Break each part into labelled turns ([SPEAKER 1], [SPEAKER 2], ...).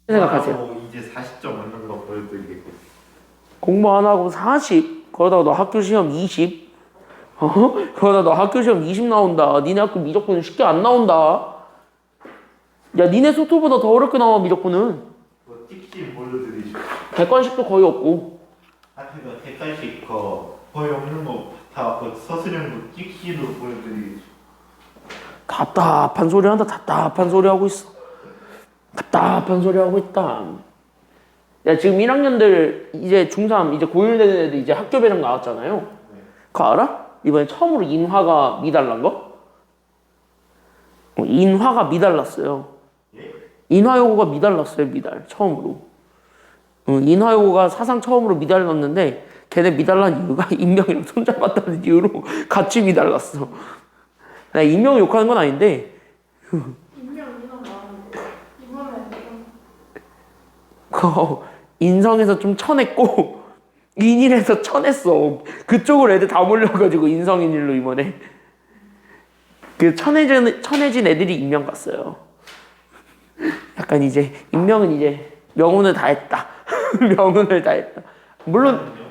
[SPEAKER 1] 생각하세요?
[SPEAKER 2] 이제 40점 얻는 거 보여드리겠고.
[SPEAKER 1] 공부 안 하고 40, 그러다가 너 학교 시험 20, 그러다 너 학교 시험 20 나온다. 니네 학교 미적분은 쉽게 안 나온다. 야, 니네 소토보다 더 어렵게 나와, 미적분은.
[SPEAKER 2] 뭐 찍기 보여드리죠.
[SPEAKER 1] 객관식도 거의 없고.
[SPEAKER 2] 하여튼 객관식 거의 없는 거 다 서술형도 찍기로 보여드리겠죠.
[SPEAKER 1] 답답한 소리 한다. 답답한 소리 하고 있어. 답답한 소리 하고 있다. 야, 지금 1학년들 이제 중3 이제 고1 되는 애들 이제 학교 배정 나왔잖아요. 그거 알아? 이번에 처음으로 인화가 미달난 거? 인화가 미달랐어요. 인화 요구가 미달랐어요. 미달 처음으로. 인화 요구가 사상 처음으로 미달랐는데 걔네 미달란 이유가 인명이랑 손잡았다는 이유로 같이 미달랐어. 나 인명 욕하는 건 아닌데
[SPEAKER 3] 인명 인원 많은데 이번에
[SPEAKER 1] 인성에서 좀 쳐냈고 인일에서 쳐냈어. 그쪽으로 애들 다 몰려가지고 인성인일로 이번에 그 쳐내진 애들이 인명 갔어요. 약간 이제 인명은 이제 명운을 다 했다. 명운을 다 했다. 물론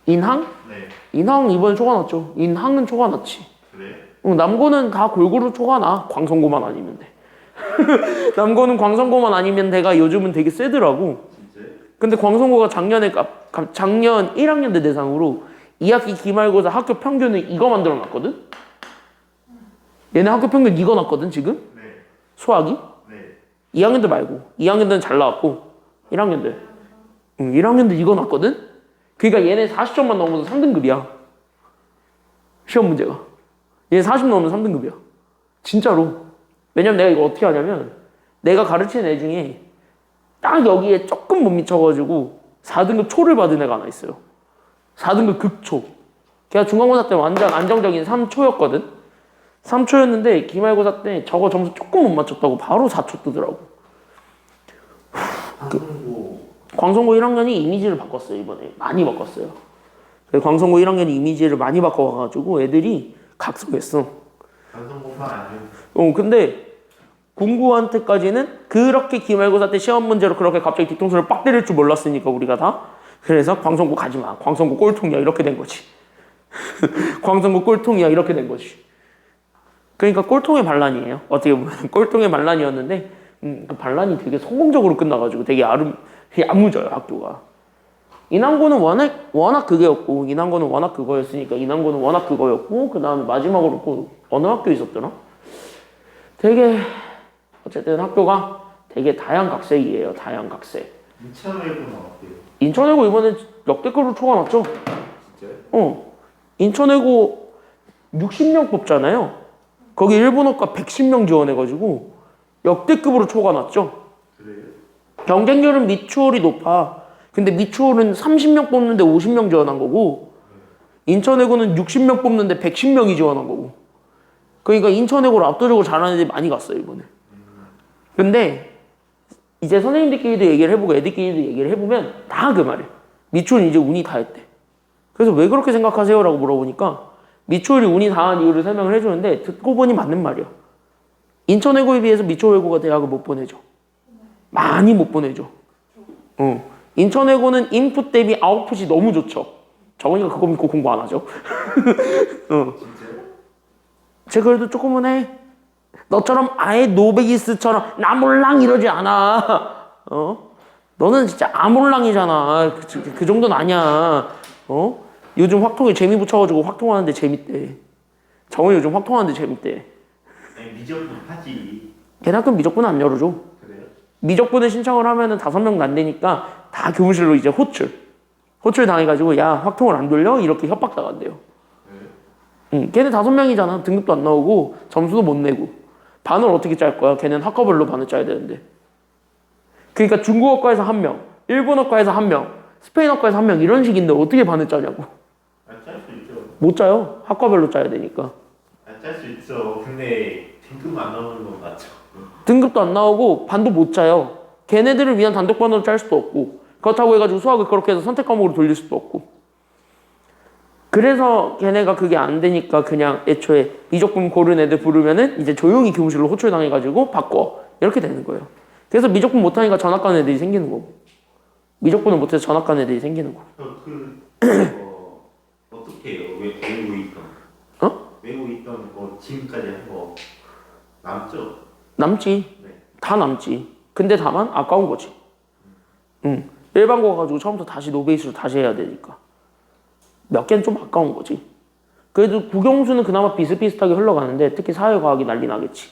[SPEAKER 1] 인항?
[SPEAKER 2] 네.
[SPEAKER 1] 인항 이번에 초과 났죠. 인항은 초과 났지.
[SPEAKER 2] 그래?
[SPEAKER 1] 남고는 다 골고루 초과 나. 광성고만 아니면 돼. 남고는 광성고만 아니면 돼가 요즘은 되게 세더라고.
[SPEAKER 2] 진짜?
[SPEAKER 1] 근데 광성고가 작년 1학년 때 대상으로 2학기 기말고사 학교 평균을 이거 만들어 놨거든? 얘네 학교 평균 이거 났거든 지금?
[SPEAKER 2] 네.
[SPEAKER 1] 수학이?
[SPEAKER 2] 네.
[SPEAKER 1] 2학년들 말고 2학년들은 잘 나왔고 1학년들 1학년들 이거 났거든? 그러니까 얘네 40점만 넘어서 3등급이야 시험 문제가. 얘 40 넘으면 3등급이야 진짜로. 왜냐면 내가 이거 어떻게 하냐면 내가 가르치는 애 중에 딱 여기에 조금 못 미쳐가지고 4등급 초를 받은 애가 하나 있어요. 4등급 극초. 걔가 중간고사 때 완전 안정적인 3초였거든. 3초였는데 기말고사 때 저거 점수 조금 못 맞췄다고 바로 4초 뜨더라고. 광성고 1학년이 이미지를 바꿨어요. 이번에 많이 바꿨어요. 그래서 광성고 1학년이 이미지를 많이 바꿔가지고 애들이 각성했어.
[SPEAKER 2] 방송공판 아니에요.
[SPEAKER 1] 근데 공구한테까지는 그렇게 기말고사 때 시험 문제로 그렇게 갑자기 뒤통수를 빡 때릴 줄 몰랐으니까 우리가 다. 그래서 광성고 가지마. 광성고 꼴통이야. 이렇게 된 거지. 광성고 꼴통이야. 이렇게 된 거지. 그러니까 꼴통의 반란이에요. 어떻게 보면 꼴통의 반란이었는데 그 반란이 되게 성공적으로 끝나가지고 되게 야무져요 학교가. 인왕고는 워낙 그게였고 인왕고는 워낙 그거였으니까 인왕고는 워낙 그거였고 그 다음에 마지막으로 또 어느 학교 있었더라? 되게 어쨌든 학교가 되게 다양각색이에요. 다양각색.
[SPEAKER 2] 인천외고는 어때요?
[SPEAKER 1] 인천외고 이번에 역대급으로 초과 났죠?
[SPEAKER 2] 진짜요?
[SPEAKER 1] 인천외고 60명 뽑잖아요. 거기 일본어과 110명 지원해가지고 역대급으로 초과 났죠.
[SPEAKER 2] 그래요?
[SPEAKER 1] 경쟁률은 미추홀이 높아. 근데 미추홀은 30명 뽑는데 50명 지원한 거고 인천외고는 60명 뽑는데 110명이 지원한 거고. 그러니까 인천외고를 압도적으로 잘하는 애들이 많이 갔어요 이번에. 근데 이제 선생님들끼리도 얘기를 해보고 애들끼리도 얘기를 해보면 다 그 말이에요. 미추홀은 이제 운이 다 했대. 그래서 왜 그렇게 생각하세요? 라고 물어보니까 미추홀이 운이 다한 이유를 설명을 해주는데 듣고 보니 맞는 말이야. 인천외고에 비해서 미추홀외고가 대학을 못 보내줘. 많이 못 보내줘. 인천외고는 인풋 대비 아웃풋이 너무 좋죠. 저거니까 그거 믿고 공부 안 하죠.
[SPEAKER 2] 진짜요?
[SPEAKER 1] 쟤 그래도 조금은 해. 너처럼 아예 노베기스처럼 나몰랑 이러지 않아. 너는 진짜 아몰랑이잖아. 그 정도는 아니야. 요즘 확통에 재미 붙여가지고 확통하는데 재밌대. 정은 요즘 확통하는데 재밌대.
[SPEAKER 2] 아니 미적분 하지.
[SPEAKER 1] 걔네학교는 미적분 안 열어줘.
[SPEAKER 2] 그래요?
[SPEAKER 1] 미적분을 신청을 하면은 5명도 안 되니까 다 교무실로 이제 호출 당해가지고 야 확통을 안 돌려? 이렇게 협박당한대요. 걔네 5명이잖아. 등급도 안 나오고 점수도 못 내고 반을 어떻게 짤 거야? 걔는 학과별로 반을 짜야 되는데. 그러니까 중국어과에서 1명, 일본어과에서 1명, 스페인어과에서 1명 이런 식인데 어떻게 반을 짜냐고.
[SPEAKER 2] 짤 수 있죠.
[SPEAKER 1] 못 짜요. 학과별로 짜야 되니까.
[SPEAKER 2] 짤 수 있죠. 근데 등급 안 나오는 건 맞죠.
[SPEAKER 1] 등급도 안 나오고 반도 못 짜요. 걔네들을 위한 단독 반으로 짤 수도 없고 그렇다고 해가지고 수학을 그렇게 해서 선택 과목으로 돌릴 수도 없고. 그래서 걔네가 그게 안 되니까 그냥 애초에 미적분 고른 애들 부르면은 이제 조용히 교무실로 호출당해가지고 바꿔 이렇게 되는 거예요. 그래서 미적분 못하니까 전학 가는 애들이 생기는 거고 미적분을 못해서 전학 가는 애들이 생기는 거고.
[SPEAKER 2] 어떻게 해요? 외국에 있던 외국에 있던 거 지금까지 한 거 남죠?
[SPEAKER 1] 남지.
[SPEAKER 2] 네.
[SPEAKER 1] 다 남지. 근데 다만 아까운 거지. 일반고 가지고 처음부터 다시 노베이스로 다시 해야 되니까 몇 개는 좀 아까운 거지. 그래도 국영수는 그나마 비슷비슷하게 흘러가는데 특히 사회과학이 난리 나겠지.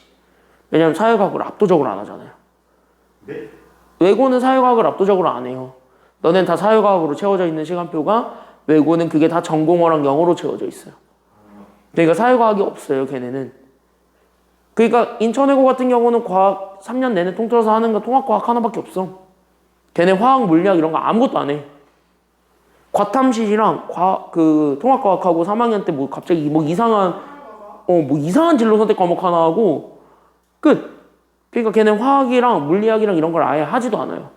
[SPEAKER 1] 왜냐면 사회과학을 압도적으로 안 하잖아요.
[SPEAKER 2] 네?
[SPEAKER 1] 외고는 사회과학을 압도적으로 안 해요. 너넨 다 사회과학으로 채워져 있는 시간표가 외고는 그게 다 전공어랑 영어로 채워져 있어요. 그러니까 사회과학이 없어요, 걔네는. 그러니까 인천외고 같은 경우는 과학 3년 내내 통틀어서 하는 거 통합과학 하나밖에 없어. 걔네 화학, 물리학 이런 거 아무것도 안 해. 과탐실이랑 통합과학하고 3학년 때 뭐 갑자기 뭐 이상한 진로 선택 과목 하나 하고 끝. 그러니까 걔네 화학이랑 물리학이랑 이런 걸 아예 하지도 않아요.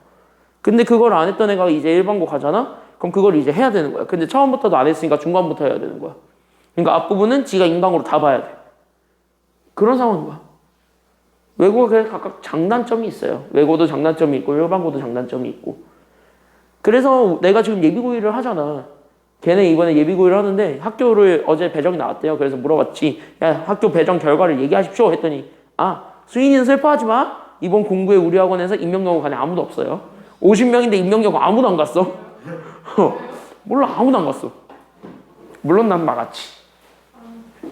[SPEAKER 1] 근데 그걸 안 했던 애가 이제 일반고 가잖아? 그럼 그걸 이제 해야 되는 거야. 근데 처음부터도 안 했으니까 중간부터 해야 되는 거야. 그러니까 앞부분은 지가 인강으로 다 봐야 돼. 그런 상황인 거야. 외고가 그냥 각각 장단점이 있어요. 외고도 장단점이 있고 일반고도 장단점이 있고. 그래서 내가 지금 예비고일을 하잖아. 걔네 이번에 예비고일을 하는데 학교를 어제 배정이 나왔대요. 그래서 물어봤지. 야, 학교 배정 결과를 얘기하십시오 했더니 수인이는 슬퍼하지 마. 이번 공부에 우리 학원에서 임명여고 간 애 아무도 없어요. 50명인데 임명여고 아무도 안 갔어. 몰라, 아무도 안 갔어. 물론 난 막았지.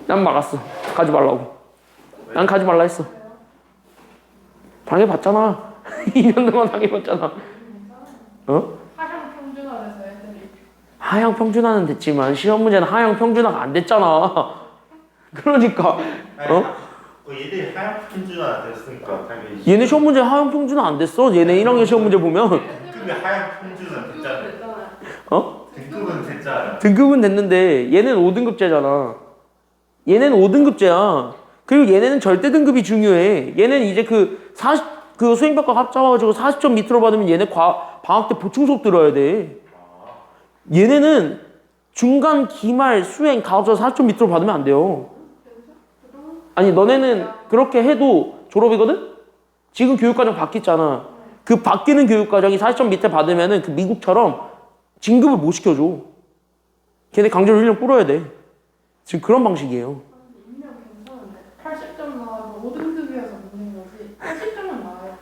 [SPEAKER 1] 난 막았어. 가지 말라고. 난 가지 말라 했어. 당해봤잖아. 2년 동안 당해봤잖아.
[SPEAKER 3] 하향 평준화돼서 애들이.
[SPEAKER 1] 하향 평준화는 됐지만 시험 문제는 하향 평준화가 안 됐잖아. 그러니까
[SPEAKER 2] 얘들이 하향 평준화 됐으니까 당연히
[SPEAKER 1] 얘네 시험 문제 하향 평준화 안 됐어. 얘네 1학년 시험 문제 보면
[SPEAKER 2] 등급이 하향 평준화 됐잖아요. 등급은 됐잖아요.
[SPEAKER 1] 등급은 됐는데 얘는 5등급제잖아. 얘는 5등급제야. 그리고 얘네는 절대 등급이 중요해. 얘는 이제 그 수행평가 합쳐가지고 40점 밑으로 받으면 얘네 방학 때 보충 수업 들어야 돼. 얘네는 중간, 기말, 수행 다 합쳐서 40점 밑으로 받으면 안 돼요. 아니 너네는 그렇게 해도 졸업이거든? 지금 교육과정 바뀌었잖아. 그 바뀌는 교육과정이 40점 밑에 받으면은 그 미국처럼 진급을 못 시켜줘. 걔네 강제로 1년 뿌려야 돼. 지금 그런 방식이에요.
[SPEAKER 3] 임명 괜찮은데 80점 나와도 5등급이어서 묻는 거지 80점은 나와요.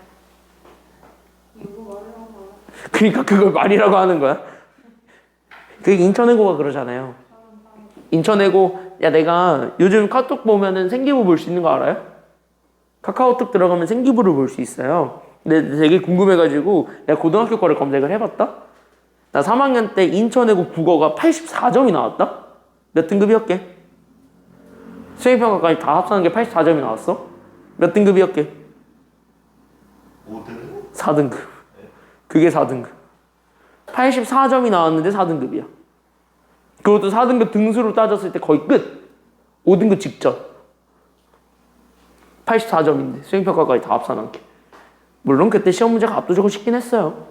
[SPEAKER 3] 이거 말이라고 하나?
[SPEAKER 1] 그러니까 그걸 말이라고 하는 거야. 그 인천외고가 그러잖아요. 인천외고 야 내가 요즘 카톡 보면은 생기부 볼 수 있는 거 알아요? 카카오톡 들어가면 생기부를 볼 수 있어요. 근데 되게 궁금해가지고 내가 고등학교 거를 검색을 해봤다. 나 3학년 때 인천외고 국어가 84점이 나왔다? 몇 등급이었게? 수행평가까지 다 합산한 게 84점이 나왔어? 몇 등급이었게?
[SPEAKER 2] 5등급?
[SPEAKER 1] 4등급. 그게 4등급. 84점이 나왔는데 4등급이야. 그것도 4등급 등수로 따졌을 때 거의 끝. 5등급 직전. 84점인데 수행평가까지 다 합산한 게. 물론 그때 시험 문제가 압도적으로 쉽긴 했어요.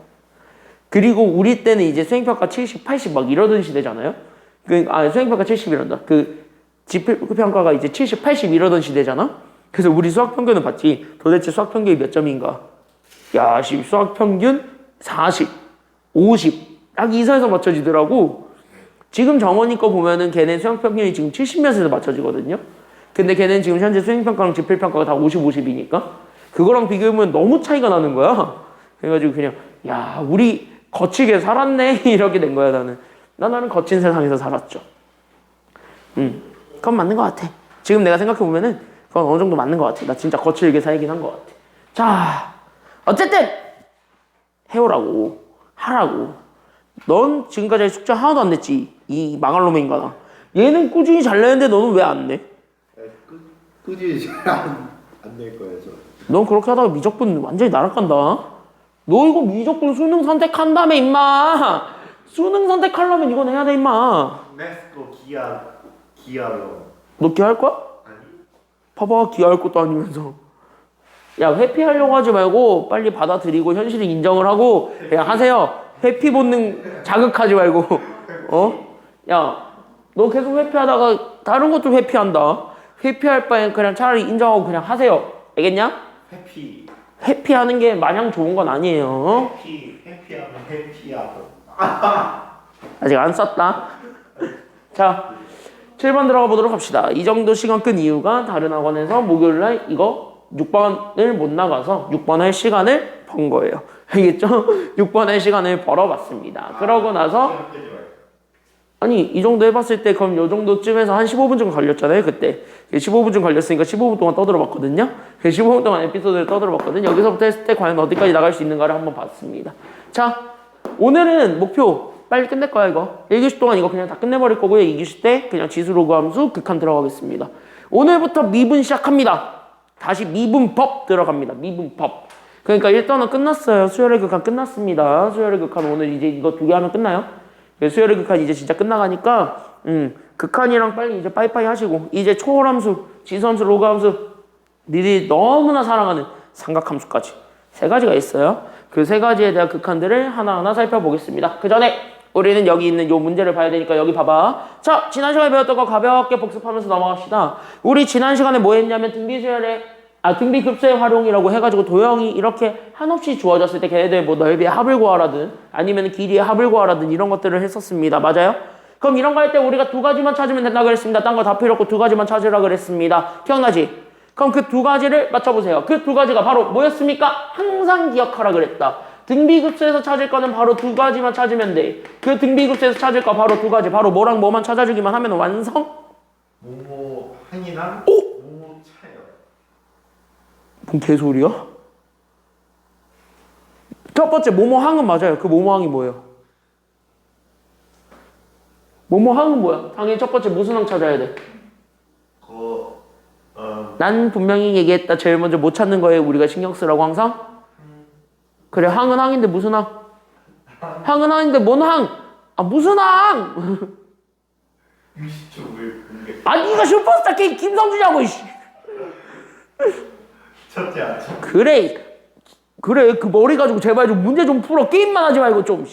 [SPEAKER 1] 그리고 우리 때는 이제 수행평가 70, 80 막 이러던 시대잖아요. 수행평가 70이란다. 지필평가가 이제 70, 80 이러던 시대잖아. 그래서 우리 수학평균은 봤지. 도대체 수학평균이 몇 점인가? 야, 수학평균 40, 50. 딱 이 선에서 맞춰지더라고. 지금 정원이 거 보면은 걔네 수학평균이 지금 70몇에서 맞춰지거든요. 근데 걔는 지금 현재 수행평가랑 지필평가가 다 50, 50이니까 그거랑 비교해보면 너무 차이가 나는 거야. 그래가지고 그냥 야, 우리 거치게 살았네 이렇게 된 거야. 나는 거친 세상에서 살았죠. 그건 맞는 것 같아. 지금 내가 생각해보면은 그건 어느 정도 맞는 것 같아. 나 진짜 거칠게 살긴 한 것 같아. 자, 어쨌든 해오라고 하라고. 넌 지금까지 숙제 하나도 안 냈지. 이 망할 놈의 인간아. 얘는 꾸준히 잘 내는데 너는 왜 안 내?
[SPEAKER 2] 꾸준히 잘안낼 거예요 저.
[SPEAKER 1] 넌 그렇게 하다가 미적분 완전히 날아간다. 너 이거 미적분 수능 선택한다며 임마. 수능 선택하려면 이건 해야 돼 임마.
[SPEAKER 2] 네스코 기아요.
[SPEAKER 1] 너 기할 거야?
[SPEAKER 2] 아니.
[SPEAKER 1] 봐봐, 기할 것도 아니면서. 야, 회피하려고 하지 말고 빨리 받아들이고 현실을 인정을 하고 그냥 하세요. 회피 본능 자극하지 말고. 야, 너 계속 회피하다가 다른 것도 회피한다. 회피할 바엔 그냥 차라리 인정하고 그냥 하세요. 알겠냐? 회피하는 게 마냥 좋은 건 아니에요.
[SPEAKER 2] 해피하면 해피하고.
[SPEAKER 1] 아직 안 썼다. 자, 7번 들어가 보도록 합시다. 이 정도 시간 끈 이유가 다른 학원에서 목요일날 이거 6번을 못 나가서 6번 할 시간을 번 거예요. 알겠죠? 6번 할 시간을 벌어봤습니다. 그러고 나서 아니 이 정도 해봤을 때 그럼 요 정도쯤에서 한 15분 정도 걸렸잖아요. 그때 15분 걸렸으니까 15분 동안 떠들어봤거든요. 15분 동안 에피소드를 떠들어봤거든요. 여기서부터 했을 때 과연 어디까지 나갈 수 있는가를 한번 봤습니다. 자, 오늘은 목표 빨리 끝낼 거야 이거. 1교시 동안 이거 그냥 다 끝내버릴 거고요. 2교시 때 그냥 지수 로그 함수 극한 들어가겠습니다. 오늘부터 미분 시작합니다. 다시 미분법 들어갑니다. 미분법. 그러니까 1단원 끝났어요. 수열의 극한 끝났습니다. 수열의 극한 오늘 이제 이거 2개 하면 끝나요. 수열의 극한 이제 진짜 끝나가니까 극한이랑 빨리 이제 빠이빠이 하시고 이제 초월함수, 지수함수, 로그함수 니들이 너무나 사랑하는 삼각함수까지 3가지가 있어요. 그 3가지에 대한 극한들을 하나하나 살펴보겠습니다. 그 전에 우리는 여기 있는 요 문제를 봐야 되니까 여기 봐봐. 자, 지난 시간에 배웠던 거 가볍게 복습하면서 넘어갑시다. 우리 지난 시간에 뭐 했냐면 등비급수의 활용이라고 해가지고 도형이 이렇게 한없이 주어졌을 때 걔네들 뭐 넓이의 합을 구하라든 아니면 길이의 합을 구하라든 이런 것들을 했었습니다. 맞아요? 그럼 이런 거 할 때 우리가 2가지만 찾으면 된다 그랬습니다. 딴 거 다 필요 없고 2가지만 찾으라 그랬습니다. 기억나지? 그럼 그 2가지를 맞춰보세요. 그 2가지가 바로 뭐였습니까? 항상 기억하라 그랬다. 등비급수에서 찾을 거는 바로 2가지만 찾으면 돼. 그 등비급수에서 찾을 거 바로 2가지. 바로 뭐랑 뭐만 찾아주기만 하면 완성?
[SPEAKER 2] 모모 항이랑 모모 차요.
[SPEAKER 1] 뭔 개소리야? 첫 번째 모모항은 맞아요. 그 모모항이 뭐예요? 모모항은 뭐야? 당연히 첫 번째 무슨 항 찾아야 돼? 난 분명히 얘기했다. 제일 먼저 못 찾는 거에 우리가 신경 쓰라고 항상? 그래, 항은 항인데 무슨 항? 항은 항인데 뭔 항? 아, 무슨 항?
[SPEAKER 2] 유시초를 공개.
[SPEAKER 1] 아, 니가 슈퍼스타 K 김성주냐고, 이씨.
[SPEAKER 2] 첫째 아침.
[SPEAKER 1] 그래, 그 머리 가지고 제발 좀 문제 좀 풀어. 게임만 하지 말고 좀.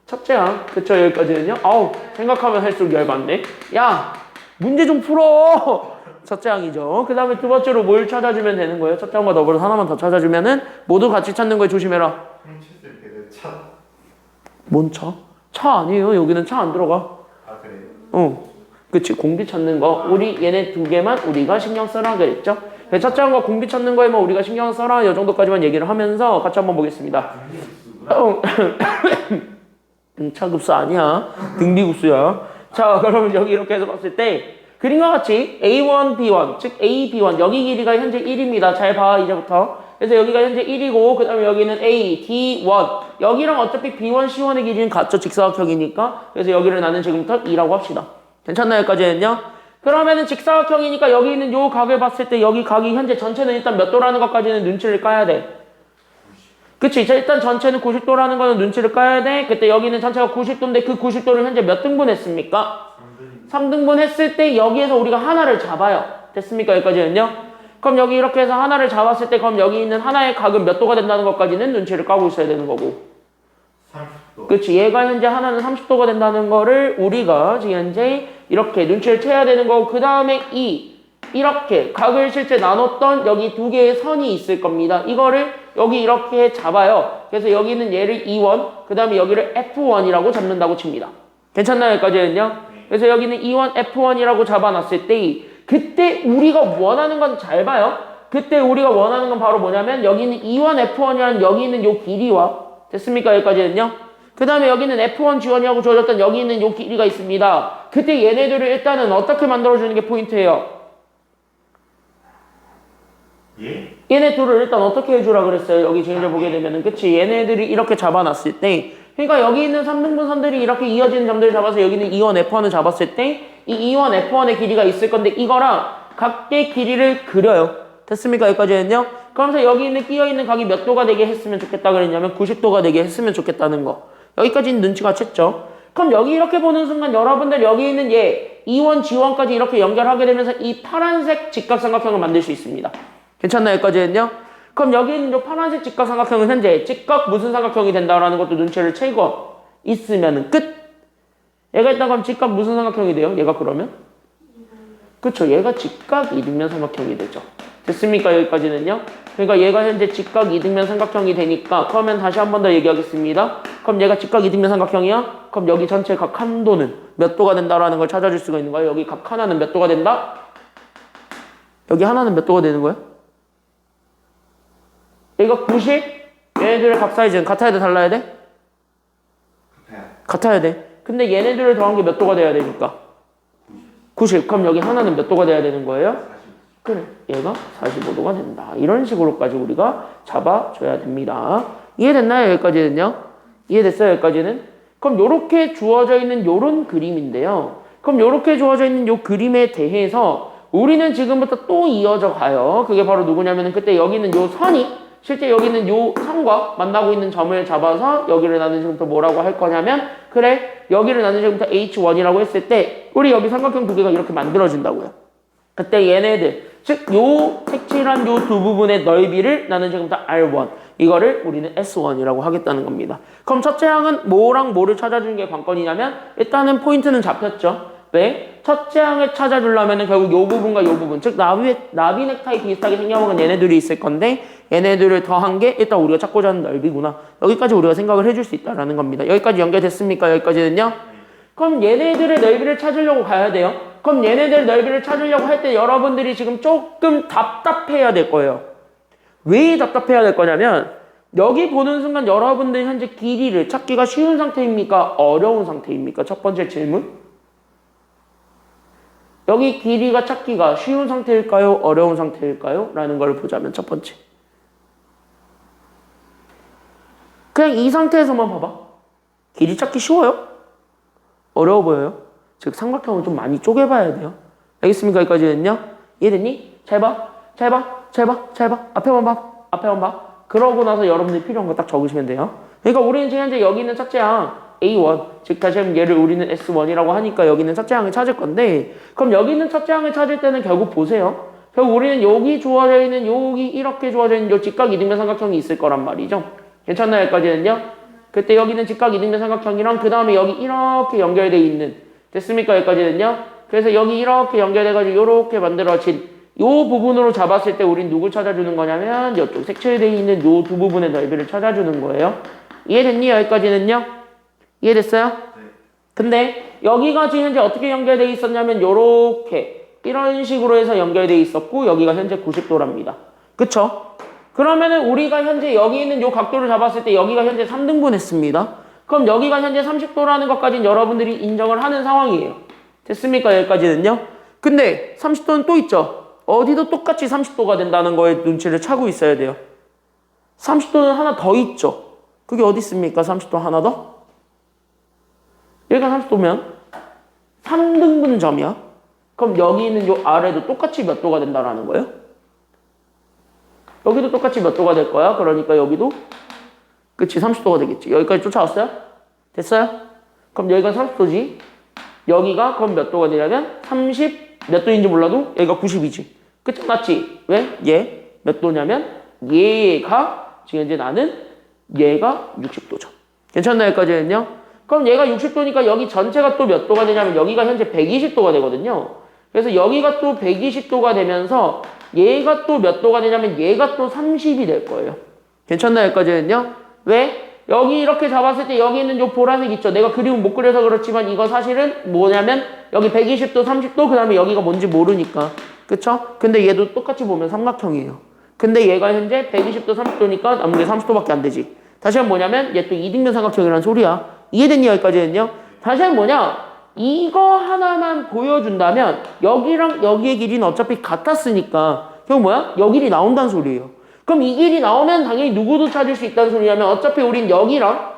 [SPEAKER 1] 첫째 항. 그쵸, 여기까지는요? 아우, 생각하면 할수록 열받네. 야, 문제 좀 풀어. 첫째 항이죠. 그 다음에 2번째로 뭘 찾아주면 되는 거예요? 첫째 항과 더불어 하나만 더 찾아주면은 모두 같이 찾는 거에 조심해라.
[SPEAKER 2] 훔쳤을 때는 차.
[SPEAKER 1] 뭔 차? 차 아니에요. 여기는 차 안 들어가.
[SPEAKER 2] 아 그래요?
[SPEAKER 1] 그치. 공비 찾는 거. 우리 얘네 2개만 우리가 신경 써라 그랬죠? 첫째 항과 공비 찾는 거에만 우리가 신경 써라. 이 정도까지만 얘기를 하면서 같이 한번 보겠습니다. 등차급수 아니야. 등비급수야. 자, 그러면 여기 이렇게 해서 봤을 때 그림과 같이 A1, B1, 즉 A, B1 여기 길이가 현재 1입니다. 잘 봐, 이제부터. 그래서 여기가 현재 1이고 그 다음에 여기는 A, D1 여기랑 어차피 B1, C1의 길이는 같죠. 직사각형이니까. 그래서 여기를 나는 지금부터 2라고 합시다. 괜찮나요? 여기까지는요? 그러면은 직사각형이니까 여기 있는 요 각을 봤을 때 여기 각이 현재 전체는 일단 몇 도라는 것까지는 눈치를 까야 돼. 그치? 일단 전체는 90도라는 거는 눈치를 까야 돼. 그때 여기는 전체가 90도인데 그 90도를 현재 몇 등분 했습니까? 3등분 했을 때 여기에서 우리가 하나를 잡아요. 됐습니까? 여기까지는요? 그럼 여기 이렇게 해서 하나를 잡았을 때 그럼 여기 있는 하나의 각은 몇 도가 된다는 것까지는 눈치를 까고 있어야 되는 거고.
[SPEAKER 2] 30도.
[SPEAKER 1] 그치? 얘가 현재 하나는 30도가 된다는 거를 우리가 지금 현재 이렇게 눈치를 채야 되는 거고 그 다음에 이렇게 각을 실제 나눴던 여기 2개의 선이 있을 겁니다. 이거를 여기 이렇게 잡아요. 그래서 여기는 얘를 E1, 그 다음에 여기를 F1이라고 잡는다고 칩니다. 괜찮나요? 여기까지는요? 그래서 여기는 E1, F1이라고 잡아놨을 때 그때 우리가 원하는 건 잘 봐요. 그때 우리가 원하는 건 바로 뭐냐면 여기는 E1, F1이라는 여기 있는 요 길이와 됐습니까? 여기까지는요? 그 다음에 여기는 F1, G1이라고 주어졌던 여기 있는 요 길이가 있습니다. 그때 얘네들을 일단은 어떻게 만들어주는 게 포인트예요?
[SPEAKER 2] 예?
[SPEAKER 1] 얘네 둘을 일단 어떻게 해주라 그랬어요? 여기 지금 보게 되면은 그치? 얘네들이 이렇게 잡아놨을 때 그러니까 여기 있는 3등분 선들이 이렇게 이어지는 점들을 잡아서 여기는 E1, F1을 잡았을 때 이 E1, F1의 길이가 있을 건데 이거랑 각의 길이를 그려요. 됐습니까? 여기까지는요? 그러면서 여기 있는 끼어있는 각이 몇 도가 되게 했으면 좋겠다 그랬냐면 90도가 되게 했으면 좋겠다는 거. 여기까지는 눈치가 챘죠? 그럼 여기 이렇게 보는 순간 여러분들 여기 있는 얘 E1, G1까지 이렇게 연결하게 되면서 이 파란색 직각삼각형을 만들 수 있습니다. 괜찮나요? 여기까지는요? 그럼 여기 있는 이 파란색 직각삼각형은 현재 직각 무슨 삼각형이 된다라는 것도 눈치를 채고 있으면 끝! 얘가 일단 그럼 직각 무슨 삼각형이 돼요? 얘가 그러면? 그쵸? 얘가 직각 이등변 삼각형이 되죠. 됐습니까? 여기까지는요? 그러니까 얘가 현재 직각 이등변 삼각형이 되니까 그러면 다시 한 번 더 얘기하겠습니다. 그럼 얘가 직각 이등변 삼각형이야? 그럼 여기 전체 각 한도는 몇 도가 된다라는 걸 찾아줄 수가 있는 거예요. 여기 각 하나는 몇 도가 된다? 여기 하나는 몇 도가 되는 거예요? 얘가 90? 얘네들의 각 사이즈는 같아야 돼? 달라야 돼? 같아야 돼. 근데 얘네들을 더한 게 몇 도가 돼야 되니까? 90. 그럼 여기 하나는 몇 도가 돼야 되는 거예요? 그래. 얘가 45도가 된다. 이런 식으로까지 우리가 잡아줘야 됩니다. 이해됐나요? 여기까지는요? 이해됐어요? 여기까지는? 그럼 요렇게 주어져 있는 요런 그림인데요. 그럼 요렇게 주어져 있는 요 그림에 대해서 우리는 지금부터 또 이어져 가요. 그게 바로 누구냐면은 그때 여기 있는 요 선이 실제 여기 있는 요 선과 만나고 있는 점을 잡아서 여기를 나는 지금부터 뭐라고 할 거냐면 그래 여기를 나는 지금부터 H1이라고 했을 때 우리 여기 삼각형 두 개가 이렇게 만들어진다고요. 그때 얘네들 즉 요 색칠한 요 두 부분의 넓이를 나는 지금부터 R1 이거를 우리는 S1이라고 하겠다는 겁니다. 그럼 첫째 항은 뭐랑 뭐를 찾아주는 게 관건이냐면 일단은 포인트는 잡혔죠. 왜? 첫째 항을 찾아주려면 결국 요 부분과 요 부분 즉 나비 넥타이 비슷하게 생겨먹은 얘네들이 있을 건데 얘네들을 더한 게 일단 우리가 찾고자 하는 넓이구나. 여기까지 우리가 생각을 해줄 수 있다는 겁니다. 여기까지 연결됐습니까? 여기까지는요? 그럼 얘네들의 넓이를 찾으려고 가야 돼요. 그럼 얘네들 넓이를 찾으려고 할 때 여러분들이 지금 조금 답답해야 될 거예요. 왜 답답해야 될 거냐면 여기 보는 순간 여러분들 현재 길이를 찾기가 쉬운 상태입니까? 어려운 상태입니까? 첫 번째 질문. 여기 길이가 찾기가 쉬운 상태일까요? 어려운 상태일까요? 라는 걸 보자면 첫 번째. 그냥 이 상태에서만 봐봐. 길이 찾기 쉬워요? 어려워 보여요? 즉 삼각형을 좀 많이 쪼개봐야 돼요. 알겠습니까? 여기까지는요? 이해됐니? 잘 봐. 잘 봐. 잘 봐. 잘 봐. 앞에만 봐. 앞에만 봐. 그러고 나서 여러분들이 필요한 거 딱 적으시면 돼요. 그러니까 우리는 지금 현재 여기 있는 첫째 항 A1 즉 다시 한번 얘를 우리는 S1이라고 하니까 여기 있는 첫째 항을 찾을 건데 그럼 여기 있는 첫째 항을 찾을 때는 결국 보세요. 결국 우리는 여기 주어져 있는 여기 이렇게 주어져 있는 요 직각 이등변 삼각형이 있을 거란 말이죠. 괜찮나요? 여기까지는요? 그때 여기는 직각 이등변 삼각형이랑 그 다음에 여기 이렇게 연결되어 있는 됐습니까? 여기까지는요? 그래서 여기 이렇게 연결돼가지고 이렇게 만들어진 요 부분으로 잡았을 때 우린 누굴 찾아주는 거냐면 이쪽 색칠되어 있는 요 두 부분의 넓이를 찾아주는 거예요. 이해됐니? 여기까지는요? 이해됐어요? 네. 근데 여기가 지금 현재 어떻게 연결되어 있었냐면 요렇게 이런 식으로 해서 연결되어 있었고 여기가 현재 90도랍니다. 그쵸? 그러면은 우리가 현재 여기 있는 요 각도를 잡았을 때 여기가 현재 3등분 했습니다. 그럼 여기가 현재 30도라는 것까지는 여러분들이 인정을 하는 상황이에요. 됐습니까? 여기까지는요? 근데 30도는 또 있죠? 어디도 똑같이 30도가 된다는 거에 눈치를 차고 있어야 돼요. 30도는 하나 더 있죠? 그게 어디 있습니까? 30도 하나 더? 여기가 30도면 3등분 점이야. 그럼 여기 있는 요 아래도 똑같이 몇 도가 된다라는 거예요? 여기도 똑같이 몇 도가 될 거야. 그러니까 여기도 그치 30도가 되겠지. 여기까지 쫓아왔어요? 됐어요? 그럼 여기가 30도지. 여기가 그럼 몇 도가 되냐면 30 몇 도인지 몰라도 여기가 90이지. 그치? 맞지? 왜? 얘 몇 도냐면 얘가 지금 현재 나는 얘가 60도죠. 괜찮나요? 여기까지는요? 그럼 얘가 60도니까 여기 전체가 또 몇 도가 되냐면 여기가 현재 120도가 되거든요. 그래서 여기가 또 120도가 되면서 얘가 또 몇 도가 되냐면 얘가 또 30이 될 거예요. 괜찮나요? 여기까지는요? 왜? 여기 이렇게 잡았을 때 여기 있는 요 보라색 있죠? 내가 그림은 못 그려서 그렇지만 이거 사실은 뭐냐면 여기 120도, 30도 그 다음에 여기가 뭔지 모르니까 그쵸? 근데 얘도 똑같이 보면 삼각형이에요. 근데 얘가 현재 120도, 30도니까 남는 게 30도밖에 안 되지. 다시 한번 뭐냐면 얘 또 이등변 삼각형이라는 소리야. 이해됐니? 여기까지는요? 다시 한번 뭐냐? 이거 하나만 보여준다면 여기랑 여기의 길이는 어차피 같았으니까 결국 뭐야? 여 길이 나온다는 소리예요. 그럼 이 길이 나오면 당연히 누구도 찾을 수 있다는 소리냐면 어차피 우린 여기랑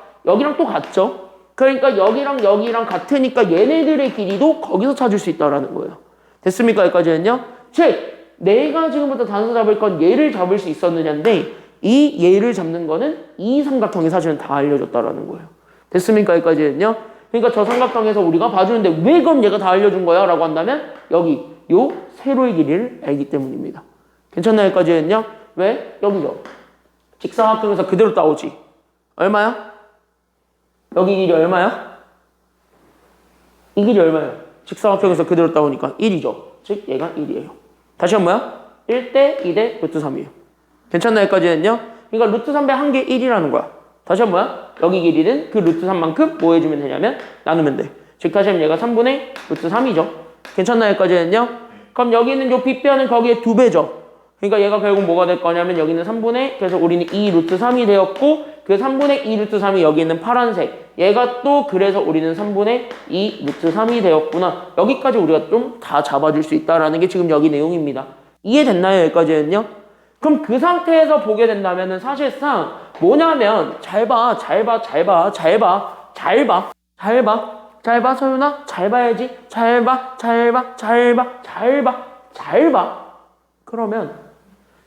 [SPEAKER 1] 또 같죠? 그러니까 여기랑 여기랑 같으니까 얘네들의 길이도 거기서 찾을 수 있다는 거예요. 됐습니까? 여기까지는요? 즉 내가 지금부터 단서 잡을 건 얘를 잡을 수 있었느냐인데 이 얘를 잡는 거는 이 삼각형이 사실은 다 알려줬다라는 거예요. 됐습니까? 여기까지는요? 그러니까 저 삼각형에서 우리가 봐주는데 왜 그럼 얘가 다 알려준 거야? 라고 한다면 여기 요 세로의 길이를 알기 때문입니다. 괜찮나요? 여기까지는요? 왜? 여기죠. 직사각형에서 그대로 나오지. 얼마야? 여기 길이 얼마야? 이 길이 얼마야? 직사각형에서 그대로 따오니까 1이죠. 즉 얘가 1이에요. 다시 한 뭐야? 1대 2대 루트 3이에요. 괜찮나요? 여기까지는요? 그러니까 루트 3배 한 개 1이라는 거야. 다시 한 뭐야? 여기 길이는 그 루트 3만큼 뭐 해주면 되냐면 나누면 돼. 즉 다시 하면 얘가 3분의 루트 3이죠. 괜찮나요? 여기까지는요? 그럼 여기 있는 요 빗변은 거기에 2배죠. 그러니까 얘가 결국 뭐가 될 거냐면 여기는 3분의, 그래서 우리는 2 루트 3이 되었고 그 3분의 2 루트 3이 여기 있는 파란색, 얘가 또 그래서 우리는 3분의 2 루트 3이 되었구나. 여기까지 우리가 좀 다 잡아줄 수 있다라는 게 지금 여기 내용입니다. 이해됐나요? 여기까지는요? 그럼 그 상태에서 보게 된다면은 사실상 뭐냐면 잘 봐 소윤아, 잘 봐야지. 잘 봐. 그러면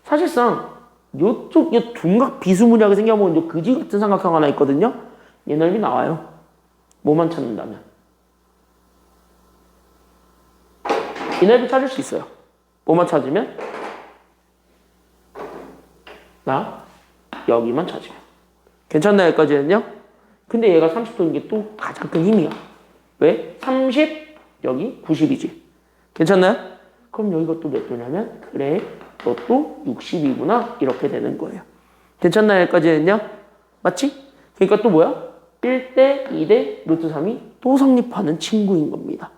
[SPEAKER 1] 사실상 요쪽 요 둔각 비스무리하게 생겨본 요 그지 같은 삼각형 하나 있거든요. 얘 넓이 나와요. 뭐만 찾는다면 이 넓이 찾을 수 있어요. 뭐만 찾으면 나 여기만 찾으면 괜찮나요? 여기까지는요? 근데 얘가 30도인 게 또 가장 큰 힘이야. 왜? 30 여기 90이지. 괜찮나요? 그럼 여기가 또 몇 도냐면 그래 너또 60이구나 이렇게 되는 거예요. 괜찮나요? 여기까지는요? 맞지? 그러니까 또 뭐야? 1대 2대 루트 3이 또 성립하는 친구인 겁니다.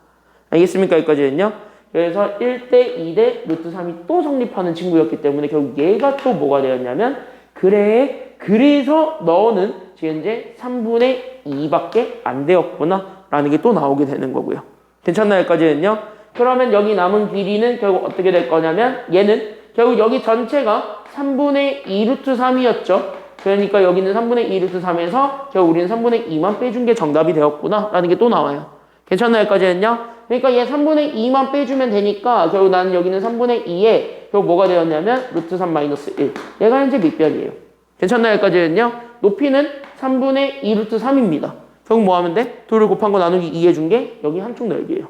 [SPEAKER 1] 알겠습니까? 여기까지는요? 그래서 1대 2대 루트 3이 또 성립하는 친구였기 때문에 결국 얘가 또 뭐가 되었냐면 그래 그래서 너는 지금 이제 3분의 2밖에 안 되었구나 라는 게 또 나오게 되는 거고요. 괜찮나요? 여기까지는요? 그러면 여기 남은 길이는 결국 어떻게 될 거냐면 얘는 결국 여기 전체가 3분의 2 루트 3이었죠. 그러니까 여기는 3분의 2 루트 3에서 결국 우리는 3분의 2만 빼준 게 정답이 되었구나 라는 게 또 나와요. 괜찮나요? 여기까지는요? 그러니까 얘 3분의 2만 빼주면 되니까 결국 나는 여기는 3분의 2에 결국 뭐가 되었냐면 루트 3 마이너스 1. 얘가 현재 밑변이에요. 괜찮나요? 여기까지는요? 높이는 3분의 2 루트 3입니다. 결국 뭐 하면 돼? 둘을 곱한 거 나누기 2 해준 게 여기 한쪽 넓이에요.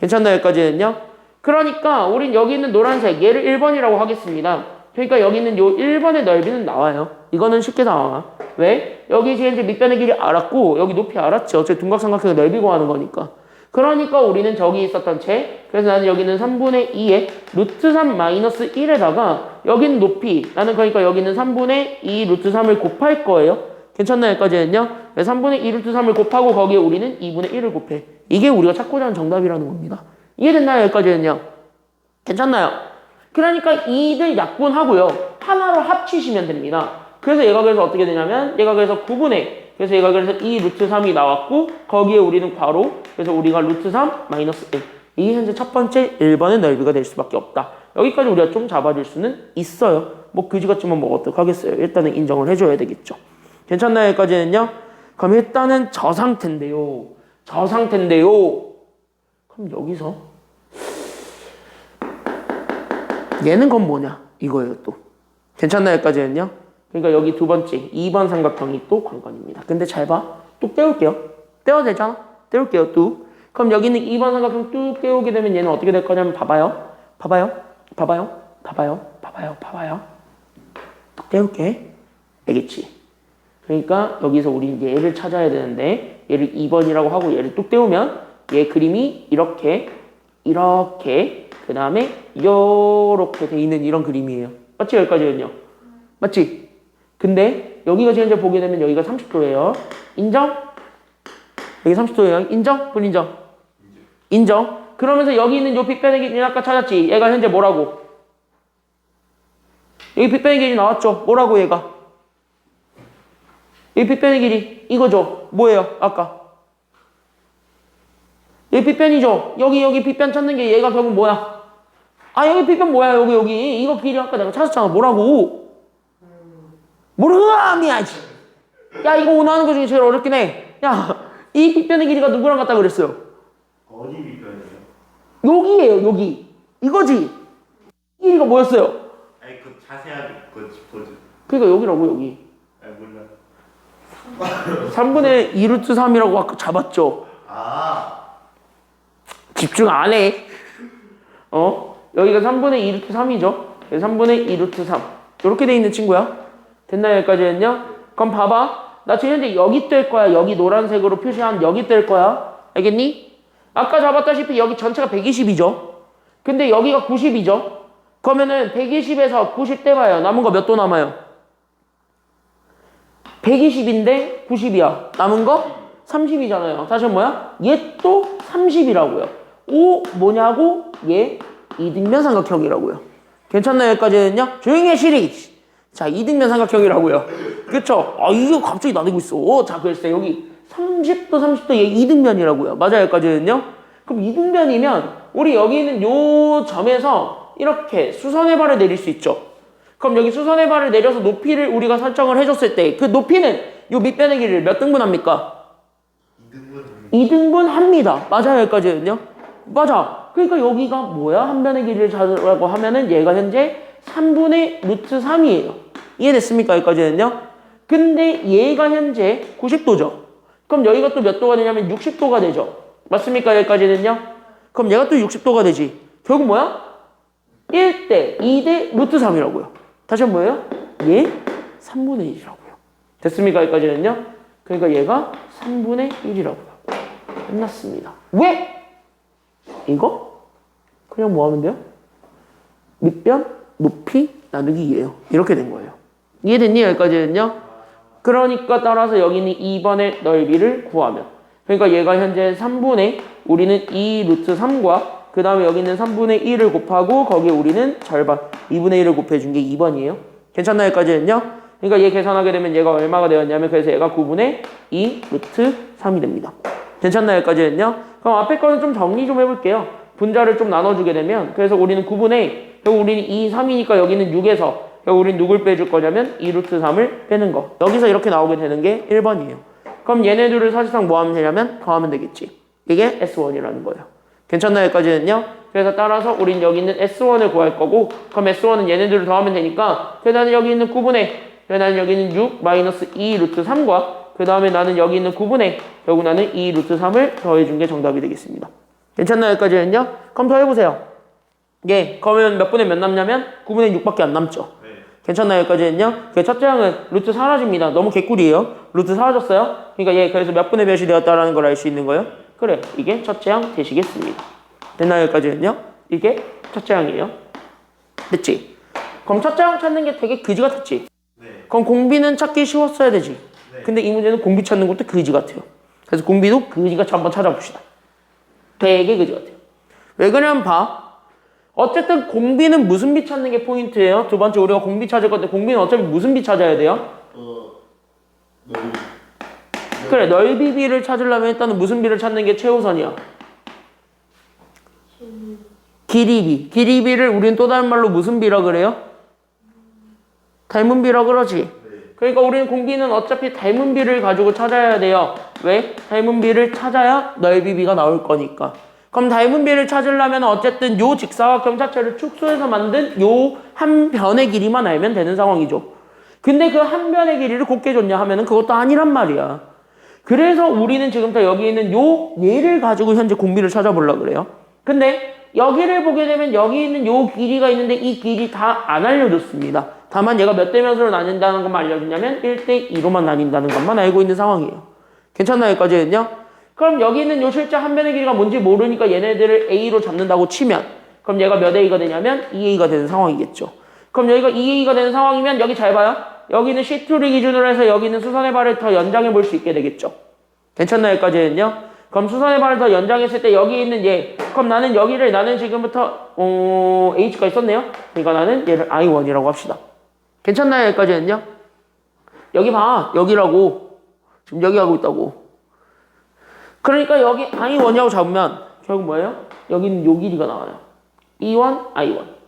[SPEAKER 1] 괜찮나요? 여기까지는요? 그러니까 우린 여기 있는 노란색 얘를 1번이라고 하겠습니다. 그러니까 여기 있는 요 1번의 넓이는 나와요. 이거는 쉽게 나와. 왜? 여기 지금 이제 밑변의 길이 알았고 여기 높이 알았죠. 어차피 둔각삼각형의 넓이 구하는 거니까. 그러니까 우리는 저기 있었던 채 그래서 나는 여기는 3분의 2에 루트 3 마이너스 1에다가 여기는 높이 나는 그러니까 여기는 3분의 2 루트 3을 곱할 거예요. 괜찮나요? 여기까지는요? 3분의 2 루트 3을 곱하고 거기에 우리는 2분의 1을 곱해. 이게 우리가 찾고자 하는 정답이라는 겁니다. 이해됐나요? 여기까지는요? 괜찮나요? 그러니까 2를 약분하고요. 하나로 합치시면 됩니다. 그래서 얘가 그래서 어떻게 되냐면 얘가 그래서 9분의 그래서 얘가 그래서 2 루트 3이 나왔고 거기에 우리는 바로 그래서 우리가 루트 3 마이너스 1 이게 현재 첫 번째 1번의 넓이가 될 수밖에 없다. 여기까지 우리가 좀 잡아줄 수는 있어요. 뭐 그지 같지만 뭐 어떡하겠어요. 일단은 인정을 해줘야 되겠죠. 괜찮나요? 여기까지는요? 그럼 일단은 저 상태인데요. 그럼 여기서 얘는 건 뭐냐? 이거예요 또. 괜찮나요? 여기까지는요? 그러니까 여기 두 번째 2번 삼각형이 또 관건입니다. 근데 잘 봐. 뚝 떼울게요. 떼어도 되잖아? 떼울게요 뚝. 그럼 여기 있는 2번 삼각형 뚝 떼우게 되면 얘는 어떻게 될 거냐면 봐봐요. 뚝 떼울게. 알겠지? 그러니까 여기서 우리 얘를 찾아야 되는데 얘를 2번이라고 하고 얘를 뚝 떼우면 얘 그림이 이렇게 그 다음에 요렇게 돼 있는 이런 그림이에요. 맞지? 여기까지는요? 맞지? 근데 여기가 지금 이제 보게 되면 여기가 30도예요. 인정? 여기 30도예요. 인정? 불인정? 인정. 그러면서 여기 있는 요 빗변의 길이 아까 찾았지? 얘가 현재 뭐라고? 여기 빗변의 길이 나왔죠? 뭐라고 얘가? 이 빗변의 길이 이거죠? 뭐예요? 아까 이 빗변이죠? 여기 빗변 찾는 게 얘가 결국 뭐야? 여기 빗변 뭐야? 여기 이거 길이 아까 내가 찾았잖아. 뭐라고? 모르겠니? 야 이거 오늘 하는 거 중에 제일 어렵긴 해. 야 이 빗변의 길이가 누구랑 같다 그랬어요?
[SPEAKER 2] 어디 밑변이에요?
[SPEAKER 1] 여기예요. 여기 이거지? 이 길이가 뭐였어요?
[SPEAKER 2] 아니 그 자세하게 그거 짚어줘.
[SPEAKER 1] 그러니까 여기라고 여기
[SPEAKER 2] 몰라.
[SPEAKER 1] 3분의 2 루트 3이라고 아까 잡았죠? 집중 안 해. 여기가 3분의 2 루트 3이죠? 3분의 2 루트 3 이렇게 돼 있는 친구야. 됐나요? 여기까지는요? 그럼 봐봐. 나 지금 현재 여기 뜰 거야. 여기 노란색으로 표시한 여기 뜰 거야. 알겠니? 아까 잡았다시피 여기 전체가 120이죠. 근데 여기가 90이죠. 그러면은 120에서 90 떼봐요. 남은 거 몇 도 남아요? 120인데 90이야. 남은 거 30이잖아요. 다시 뭐야? 얘 또 30이라고요. 오 뭐냐고? 얘 이등변 삼각형이라고요. 괜찮나요? 여기까지는요? 조용히 해 시리. 자, 이등변 삼각형이라고요. 그쵸? 아, 이거 갑자기 나대고 있어. 자, 글쎄 여기 30도 30도 얘 이등변이라고요. 맞아요? 여기까지는요? 그럼 이등변이면 우리 여기 있는 요 점에서 이렇게 수선의 발을 내릴 수 있죠. 그럼 여기 수선의 발을 내려서 높이를 우리가 설정을 해줬을 때 그 높이는 요 밑변의 길이를 몇 등분합니까? 2등분 합니다. 맞아요? 여기까지는요? 맞아. 그러니까 여기가 뭐야? 한 변의 길이를 찾으라고 하면은 얘가 현재 3분의 루트 3이에요. 이해됐습니까? 여기까지는요? 근데 얘가 현재 90도죠. 그럼 여기가 또 몇 도가 되냐면 60도가 되죠. 맞습니까? 여기까지는요? 그럼 얘가 또 60도가 되지. 결국 뭐야? 1대 2대 루트 3이라고요. 다시 한번 뭐예요? 얘 3분의 1이라고요. 됐습니까? 여기까지는요? 그러니까 얘가 3분의 1이라고요. 끝났습니다. 왜? 이거? 그냥 뭐 하면 돼요? 밑변, 높이, 나누기 2예요. 이렇게 된 거예요. 이해됐니? 여기까지는요? 그러니까 따라서 여기는 2번의 넓이를 구하면. 그러니까 얘가 현재 3분의 우리는 2 루트 3과 그 다음에 여기 있는 3분의 1을 곱하고 거기에 우리는 절반 2분의 1을 곱해준 게 2번이에요. 괜찮나요? 여기까지는요? 그러니까 얘 계산하게 되면 얘가 얼마가 되었냐면 그래서 얘가 9분의 2 루트 3이 됩니다. 괜찮나요? 여기까지는요? 그럼 앞에 거는 좀 정리 좀 해볼게요. 분자를 좀 나눠주게 되면 그래서 우리는 9분의 결국 우리는 2, 3이니까 여기는 6에서 결국 우리는 누굴 빼줄 거냐면 2 루트 3을 빼는 거. 여기서 이렇게 나오게 되는 게 1번이에요. 그럼 얘네들을 사실상 뭐 하면 되냐면 더하면 되겠지. 이게 S1이라는 거예요. 괜찮나요? 여기까지는요? 그래서 따라서 우린 여기 있는 S1을 구할 거고 그럼 S1은 얘네들을 더하면 되니까 그래서 나는 여기 있는 9분의 그래서 나는 여기 있는 6 마이너스 2 루트 3과 그 다음에 나는 여기 있는 9분의 결국 나는 2 루트 3을 더해준 게 정답이 되겠습니다. 괜찮나요? 여기까지는요? 그럼 더해보세요. 예, 그러면 몇 분의 몇 남냐면 9분의 6밖에 안 남죠.
[SPEAKER 2] 네.
[SPEAKER 1] 괜찮나요? 여기까지는요? 그 첫째 항은 루트 사라집니다. 너무 개꿀이에요. 루트 사라졌어요? 그러니까 얘 그래서 몇 분의 몇이 되었다라는 걸 알 수 있는 거예요? 그래, 이게 첫째 항 되시겠습니다. 됐나요? 여기까지는요? 이게 첫째 항이에요. 됐지? 그럼 첫째 항 찾는 게 되게 그지 같았지?
[SPEAKER 2] 네.
[SPEAKER 1] 그럼 공비는 찾기 쉬웠어야 되지?
[SPEAKER 2] 네.
[SPEAKER 1] 근데 이 문제는 공비 찾는 것도 그지 같아요. 그래서 공비도 그지같이 한번 찾아봅시다. 되게 그지 같아요. 왜 그러냐면 봐. 어쨌든 공비는 무슨 비 찾는 게 포인트예요? 두 번째 우리가 공비 찾을 건데 공비는 어차피 무슨 비 찾아야 돼요?
[SPEAKER 2] 넓이.
[SPEAKER 1] 그래, 넓이 비를 찾으려면 일단은 무슨 비를 찾는 게 최우선이야? 길이 비. 길이 비를 우리는 또 다른 말로 무슨 비라 그래요? 닮은 비라 그러지? 그러니까 우리는 공비는 어차피 닮은 비를 가지고 찾아야 돼요. 왜? 닮은 비를 찾아야 넓이 비가 나올 거니까. 그럼 닮은 비를 찾으려면 어쨌든 요 직사각형 자체를 축소해서 만든 요 한 변의 길이만 알면 되는 상황이죠. 근데 그 한 변의 길이를 곱게 줬냐 하면은 그것도 아니란 말이야. 그래서 우리는 지금부터 여기 있는 요 얘를 가지고 현재 공비를 찾아보려고 그래요. 근데 여기를 보게 되면 여기 있는 요 길이가 있는데 이 길이 다 안 알려줬습니다. 다만 얘가 몇 대 몇으로 나뉜다는 것만 알려주냐면 1대 2로만 나뉜다는 것만 알고 있는 상황이에요. 괜찮나요? 여기까지는요? 그럼 여기 있는 요 실제 한 변의 길이가 뭔지 모르니까 얘네들을 A로 잡는다고 치면 그럼 얘가 몇 A가 되냐면 2A가 되는 상황이겠죠. 그럼 여기가 2A가 되는 상황이면 여기 잘 봐요. 여기는 C2를 기준으로 해서 여기는 수선의 발을 더 연장해 볼 수 있게 되겠죠. 괜찮나요? 여기까지는요? 그럼 수선의 발을 더 연장했을 때 여기 있는 얘 그럼 나는 여기를 나는 지금부터 H가 있었네요. 그러니까 나는 얘를 I1이라고 합시다. 괜찮나요? 여기까지는요? 여기 봐. 여기라고. 지금 여기 하고 있다고. 그러니까 여기 I1이라고 잡으면 결국 뭐예요? 여기는 요 길이가 나와요. E1, I1.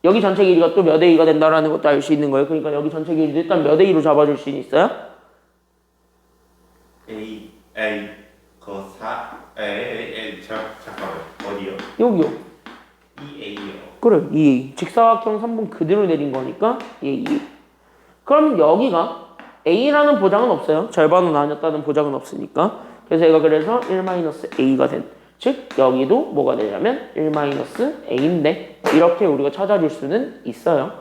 [SPEAKER 1] 여기 전체 길이가 또 몇 A가 된다라는 것도 알 수 있는 거예요. 그러니까 여기 전체 길이도 일단 몇 A로 잡아줄 수 있어요?
[SPEAKER 2] A 잠깐만 어디요?
[SPEAKER 1] 여기요.
[SPEAKER 2] 2A요.
[SPEAKER 1] 그래, 2A. 직사각형 3분 그대로 내린 거니까 2A. 그럼 여기가 A라는 보장은 없어요. 절반으로 나뉘었다는 보장은 없으니까. 그래서 얘가 그래서 1-A가 된. 즉 여기도 뭐가 되냐면 1-A인데 이렇게 우리가 찾아줄 수는 있어요.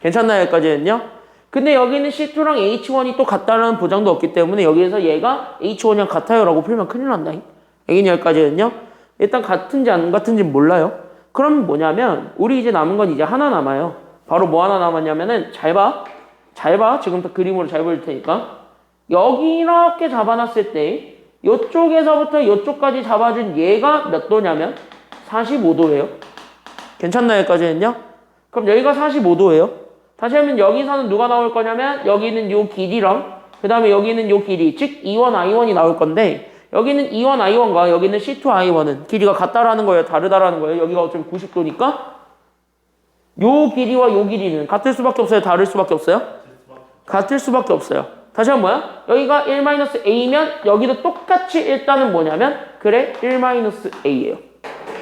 [SPEAKER 1] 괜찮나요? 여기까지는요? 근데 여기는 C2랑 H1이 또 같다라는 보장도 없기 때문에 여기에서 얘가 H1이랑 같아요 라고 풀면 큰일 난다. 여기는 여기까지는요? 일단 같은지 안 같은지 몰라요. 그럼 뭐냐면 우리 이제 남은 건 이제 하나 남아요. 바로 뭐 하나 남았냐면은 잘 봐. 지금부터 그림으로 잘 보일 테니까. 여기 이렇게 잡아놨을 때 이쪽에서부터 이쪽까지 잡아준 얘가 몇 도냐면 45도예요. 괜찮나요? 여기까지는요? 그럼 여기가 45도예요. 다시 하면 여기서는 누가 나올 거냐면 여기는 요 길이랑 그 다음에 여기는 요 길이 즉 E1, I1이 나올 건데 여기는 E1, I1과 여기는 C2, I1은 길이가 같다라는 거예요? 다르다라는 거예요? 여기가 어차피 90도니까 요 길이와 요 길이는 같을 수밖에 없어요? 다를 수밖에 없어요? 같을 수밖에 없어요. 다시 한번 뭐야? 여기가 1-A면 여기도 똑같이 일단은 뭐냐면 그래 1-A예요.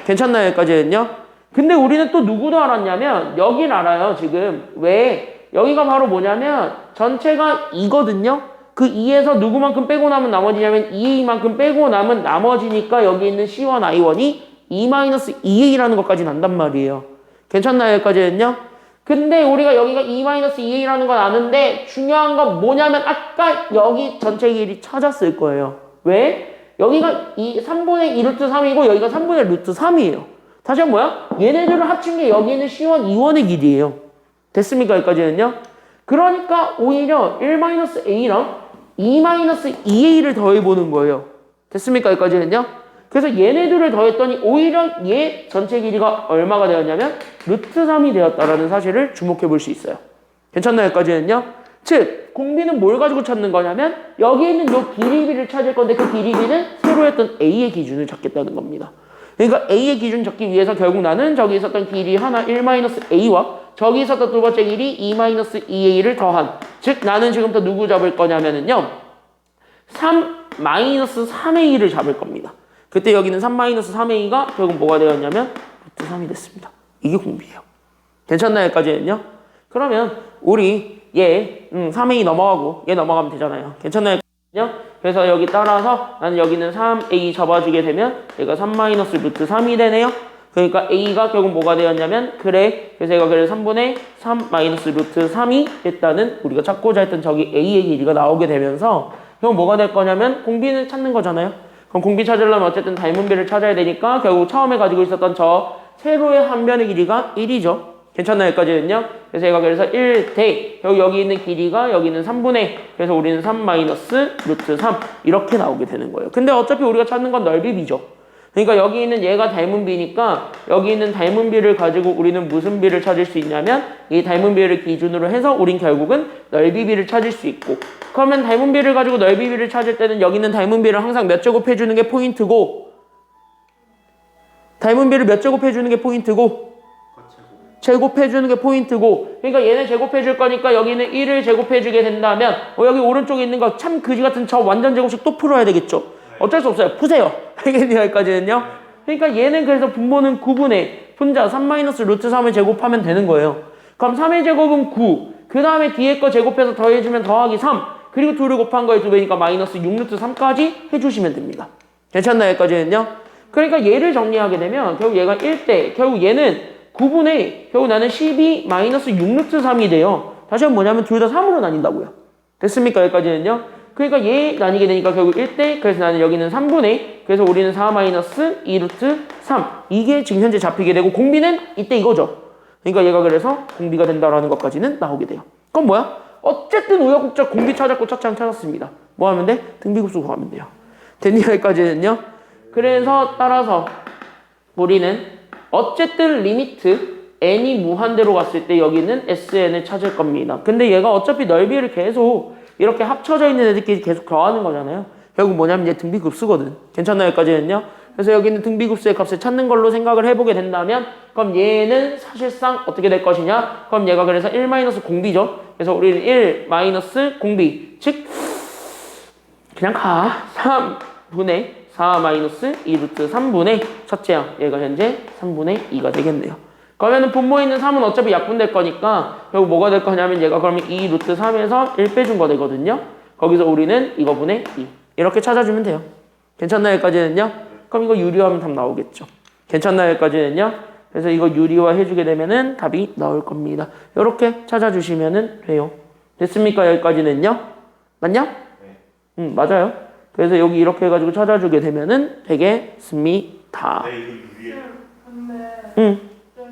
[SPEAKER 1] 괜찮나요? 여기까지는요? 근데 우리는 또 누구도 알았냐면 여긴 알아요. 지금 왜? 여기가 바로 뭐냐면 전체가 2거든요. 그 2에서 누구만큼 빼고 남은 나머지냐면 2A만큼 빼고 남은 나머지니까 여기 있는 C1, I1이 2-2A라는 것까지 난단 말이에요. 괜찮나요? 여기까지는요? 근데 우리가 여기가 2-2A라는 건 아는데 중요한 건 뭐냐면 아까 여기 전체 길이 찾았을 거예요. 왜? 여기가 3분의 2 루트 3이고 여기가 3분의 루트 3이에요. 다시 한번 뭐야? 얘네들을 합친 게 여기 있는 C1, E1의 길이에요. 됐습니까? 여기까지는요? 그러니까 오히려 1-A랑 2-2A를 더해보는 거예요. 됐습니까? 여기까지는요? 그래서 얘네들을 더했더니 오히려 얘 전체 길이가 얼마가 되었냐면 루트 3이 되었다라는 사실을 주목해 볼 수 있어요. 괜찮나요? 여기까지는요? 즉 공비는 뭘 가지고 찾는 거냐면 여기 있는 요 길이비를 찾을 건데 그 길이비는 새로 했던 A의 기준을 찾겠다는 겁니다. 그러니까 A의 기준 잡기 위해서 결국 나는 저기 있었던 길이 하나 1-A와 저기 있었던 두 번째 길이 2-2A를 더한 즉 나는 지금부터 누구 잡을 거냐면은요 3-3A를 잡을 겁니다. 그때 여기는 3-3A가 결국 뭐가 되었냐면 루트 3이 됐습니다. 이게 공비예요. 괜찮나요? 여기까지는요? 그러면 우리 얘 3A 넘어가고 얘 넘어가면 되잖아요. 괜찮나요? 그래서 여기 따라서 나는 여기는 3A 잡아주게 되면 얘가 3-루트 3이 되네요. 그러니까 A가 결국 뭐가 되었냐면 그래 그래서 얘가 그래 3분의 3-루트 3이 됐다는 우리가 찾고자 했던 저기 A의 길이가 나오게 되면서 결국 뭐가 될 거냐면 공비는 찾는 거잖아요. 그럼 공비 찾으려면 어쨌든 닮은비를 찾아야 되니까 결국 처음에 가지고 있었던 저 세로의 한 변의 길이가 1이죠. 괜찮나요? 여기까지는요? 그래서 얘가 그래서 1대 결국 여기 있는 길이가 여기는 3분의 그래서 우리는 3-루트 3 이렇게 나오게 되는 거예요. 근데 어차피 우리가 찾는 건 넓이비죠. 그러니까 여기 있는 얘가 닮은비니까 여기 있는 닮은비를 가지고 우리는 무슨 비를 찾을 수 있냐면 이 닮은비를 기준으로 해서 우린 결국은 넓이비를 찾을 수 있고 그러면 닮은비를 가지고 넓이비를 찾을 때는 여기 있는 닮은비를 항상 몇 제곱해주는 게 포인트고 닮은비를 몇 제곱해주는 게 포인트고 제곱해주는 게 포인트고 그러니까 얘네 제곱해줄 거니까 여기는 1을 제곱해주게 된다면 여기 오른쪽에 있는 거 참 그지 같은 저 완전 제곱식 또 풀어야 되겠죠. 어쩔 수 없어요. 푸세요. 알겠네요. 여기까지는요. 그러니까 얘는 그래서 분모는 9분의 분자 3-루트 3을 제곱하면 되는 거예요. 그럼 3의 제곱은 9. 그 다음에 뒤에 거 제곱해서 더해주면 더하기 3. 그리고 2를 곱한 거에 2배니까 마이너스 6루트 3까지 해주시면 됩니다. 괜찮나요? 여기까지는요. 그러니까 얘를 정리하게 되면 결국 얘가 1대 결국 얘는 9분의 결국 나는 12-6루트 3이 돼요. 다시 한번 뭐냐면 둘 다 3으로 나뉜다고요. 됐습니까? 여기까지는요. 그러니까 얘 나뉘게 되니까 결국 1대 그래서 나는 여기는 3분의 그래서 우리는 4-2루트 3 이게 지금 현재 잡히게 되고 공비는 이때 이거죠. 그러니까 얘가 그래서 공비가 된다라는 것까지는 나오게 돼요. 그럼 뭐야? 어쨌든 우여곡절 공비 찾았고 차창 찾았습니다. 뭐 하면 돼? 등비급수 구하면 돼요. 됐니? 여기까지는요. 그래서 따라서 우리는 어쨌든 리미트 n이 무한대로 갔을 때 여기는 sn을 찾을 겁니다. 근데 얘가 어차피 넓이를 계속 이렇게 합쳐져 있는 애들끼리 계속 더하는 거잖아요. 결국 뭐냐면 얘 등비급수거든. 괜찮나요? 여기까지는요. 그래서 여기 있는 등비급수의 값을 찾는 걸로 생각을 해보게 된다면 그럼 얘는 사실상 어떻게 될 것이냐? 그럼 얘가 그래서 1-공비죠. 그래서 우리는 1-공비 즉 그냥 가 3분의 4-2루트 3분의 첫째야 얘가 현재 3분의 2가 되겠네요. 그러면은 분모에 있는 3은 어차피 약분될 거니까 결국 뭐가 될 거냐면 얘가 그러면 2루트 3에서 1 빼준 거 되거든요. 거기서 우리는 이거 분의 2 이렇게 찾아주면 돼요. 괜찮나요? 여기까지는요? 그럼 이거 유리화하면 답 나오겠죠. 괜찮나요? 여기까지는요? 그래서 이거 유리화 해주게 되면은 답이 나올 겁니다. 이렇게 찾아주시면은 돼요. 됐습니까? 여기까지는요? 맞냐?
[SPEAKER 2] 네.
[SPEAKER 1] 맞아요. 그래서 여기 이렇게 해가지고 찾아주게 되면은 되겠습니다. 다.
[SPEAKER 2] 네, 이거 유리해.
[SPEAKER 3] 근데
[SPEAKER 1] 응.
[SPEAKER 3] 저기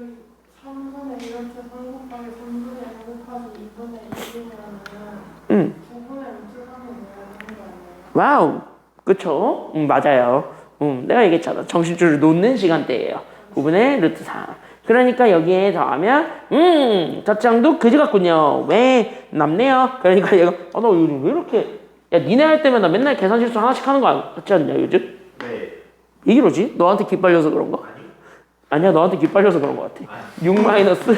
[SPEAKER 3] 3분의 1 루트 3 곱하기 3분의 1 곱하기 2분의 1이면은
[SPEAKER 1] 응.
[SPEAKER 3] 9분의 루트 3이 돼야 되는 거 아니에요?
[SPEAKER 1] 와우. 그쵸? 맞아요. 내가 얘기했잖아. 정신줄을 놓는 시간대예요. 9분의 루트 3. 그러니까 여기에 더하면 저 짱도 그지 같군요. 왜 남네요. 그러니까 얘가 나 요즘 왜 이렇게 야 니네 할 때면 나 맨날 계산 실수 하나씩 하는 거 같지 않냐 요즘?
[SPEAKER 2] 네.
[SPEAKER 1] 왜 이러지? 너한테 기빨려서 그런가?
[SPEAKER 2] 아니.
[SPEAKER 1] 아니야 너한테 기빨려서 그런 것 같아. 6 마이너스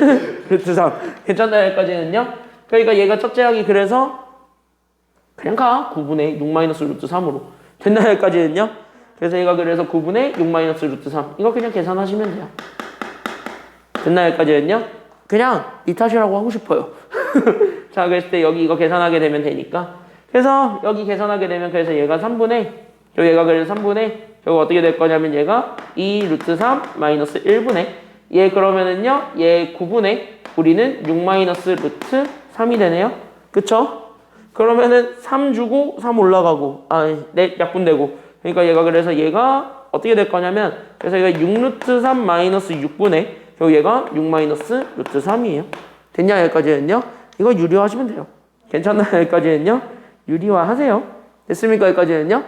[SPEAKER 1] 루트 3 괜찮나요? 여기까지는요? 그러니까 얘가 첫째 항이 그래서 그냥 가 9분의 6 마이너스 루트 3으로 됐나요? 여기까지는요? 그래서 얘가 그래서 9분의 6 마이너스 루트 3 이거 그냥 계산하시면 돼요. 됐나요? 여기까지는요? 그냥 이 탓이라고 하고 싶어요. 자 그랬을 때 여기 이거 계산하게 되면 되니까 그래서 여기 계산하게 되면 그래서 얘가 3분의 얘가 그래서 3분의 저거 어떻게 될 거냐면 얘가 2 루트 3 마이너스 1분의 얘 그러면은요 얘 9분의 우리는 6 마이너스 루트 3이 되네요. 그쵸? 그러면은 3 주고 3 올라가고 네 약분되고 그러니까 얘가 그래서 얘가 어떻게 될 거냐면 그래서 얘가 6 루트 3 마이너스 6분의 그리고 얘가 6 마이너스 루트 3이에요. 됐냐 여기까지는요? 이거 유리화하시면 돼요. 괜찮나요 여기까지는요? 유리화 하세요. 됐습니까 여기까지는요?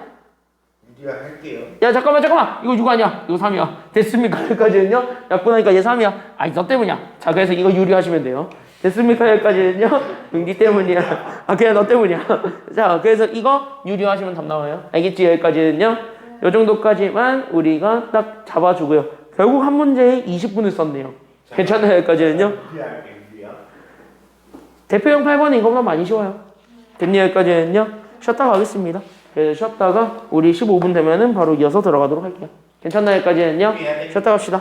[SPEAKER 2] 유리화 할게요.
[SPEAKER 1] 야 잠깐만 이거 6 아니야 이거 3이야 됐습니까 여기까지는요? 약분하니까 얘 3이야 아니 너 때문이야. 자 그래서 이거 유리하시면 돼요. 됐습니까 여기까지는요? 니 때문이야. 그냥 너 때문이야. 자 그래서 이거 유리하시면 답 나와요. 알겠지 여기까지는요? 요 정도까지만 우리가 딱 잡아주고요. 결국 한 문제에 20분을 썼네요. 괜찮아요 여기까지는요?
[SPEAKER 2] 유리할게 유리야.
[SPEAKER 1] 대표형 8번은 이것만 많이 쉬워요. 됐냐 여기까지는요? 쉬었다 가겠습니다. 그래서 쉬었다가 우리 15분 되면은 바로 이어서 들어가도록 할게요. 괜찮나요 여기까지는요? 쉬었다 갑시다.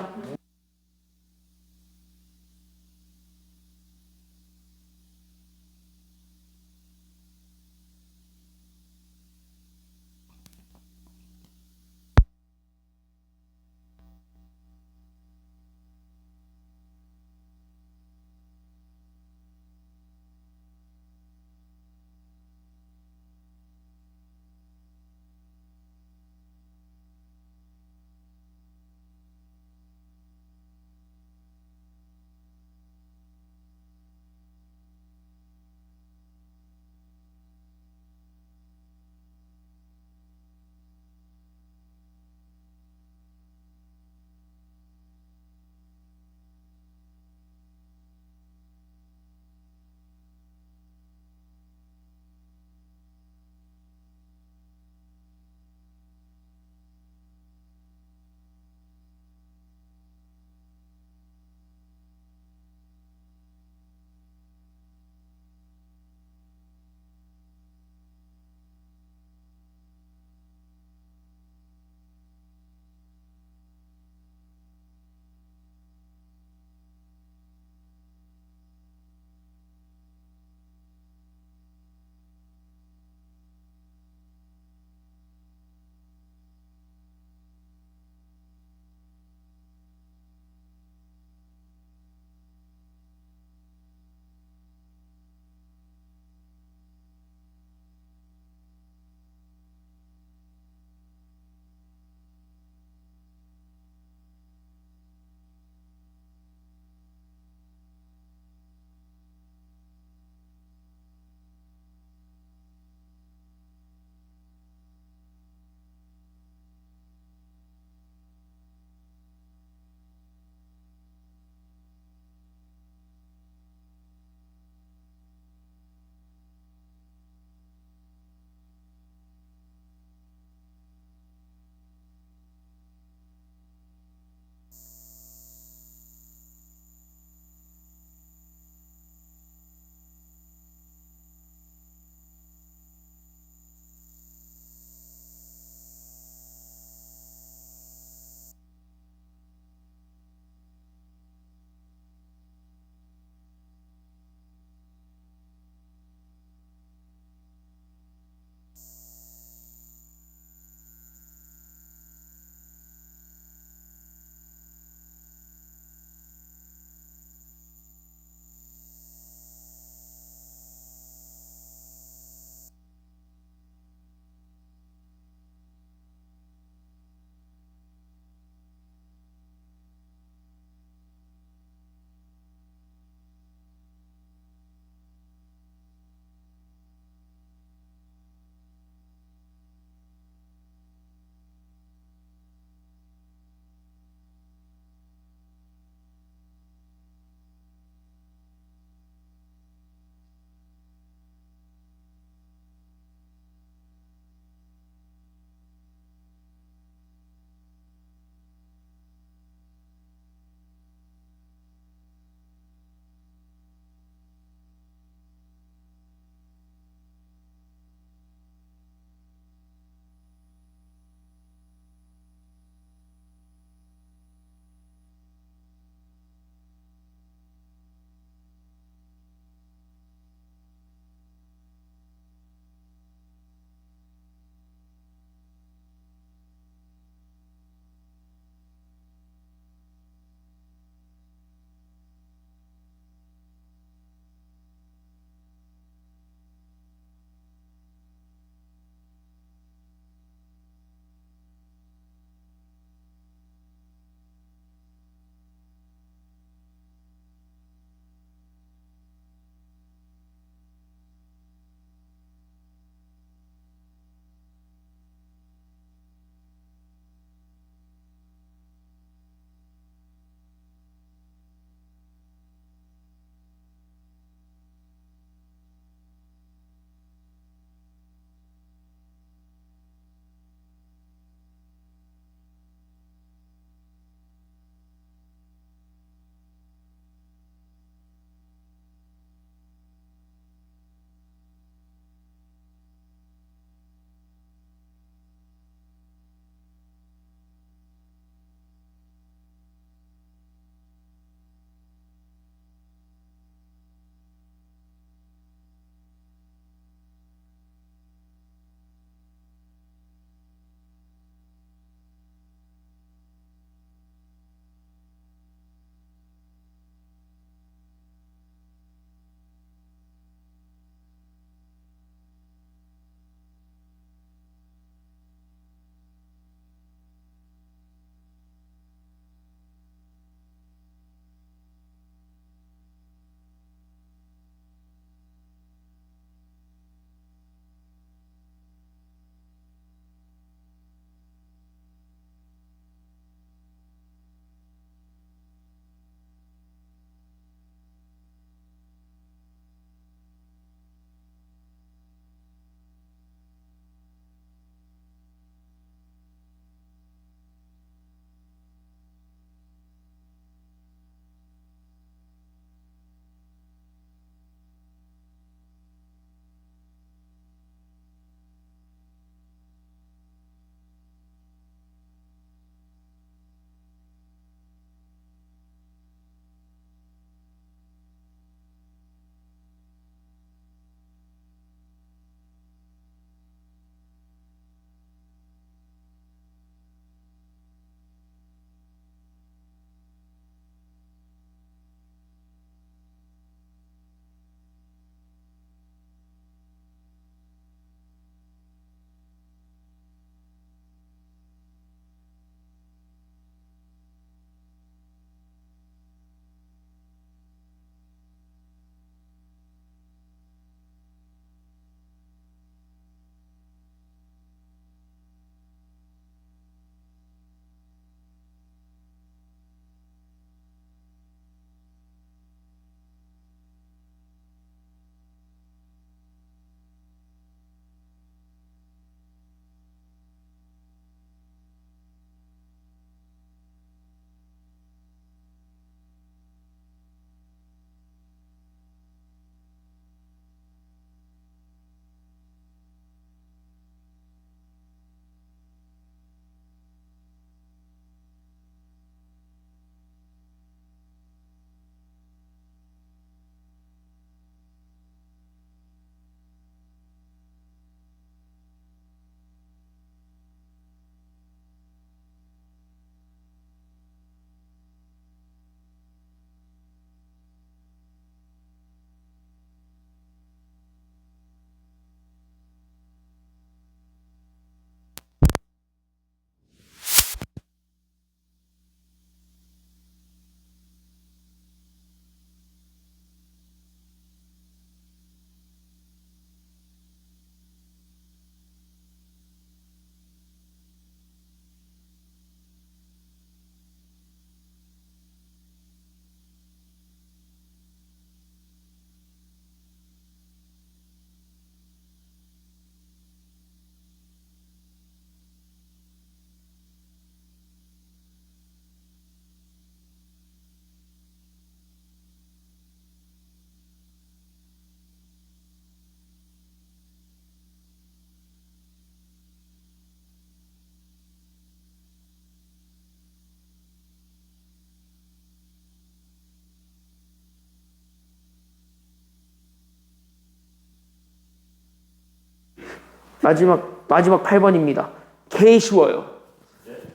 [SPEAKER 1] 마지막 8번입니다. 개 쉬워요.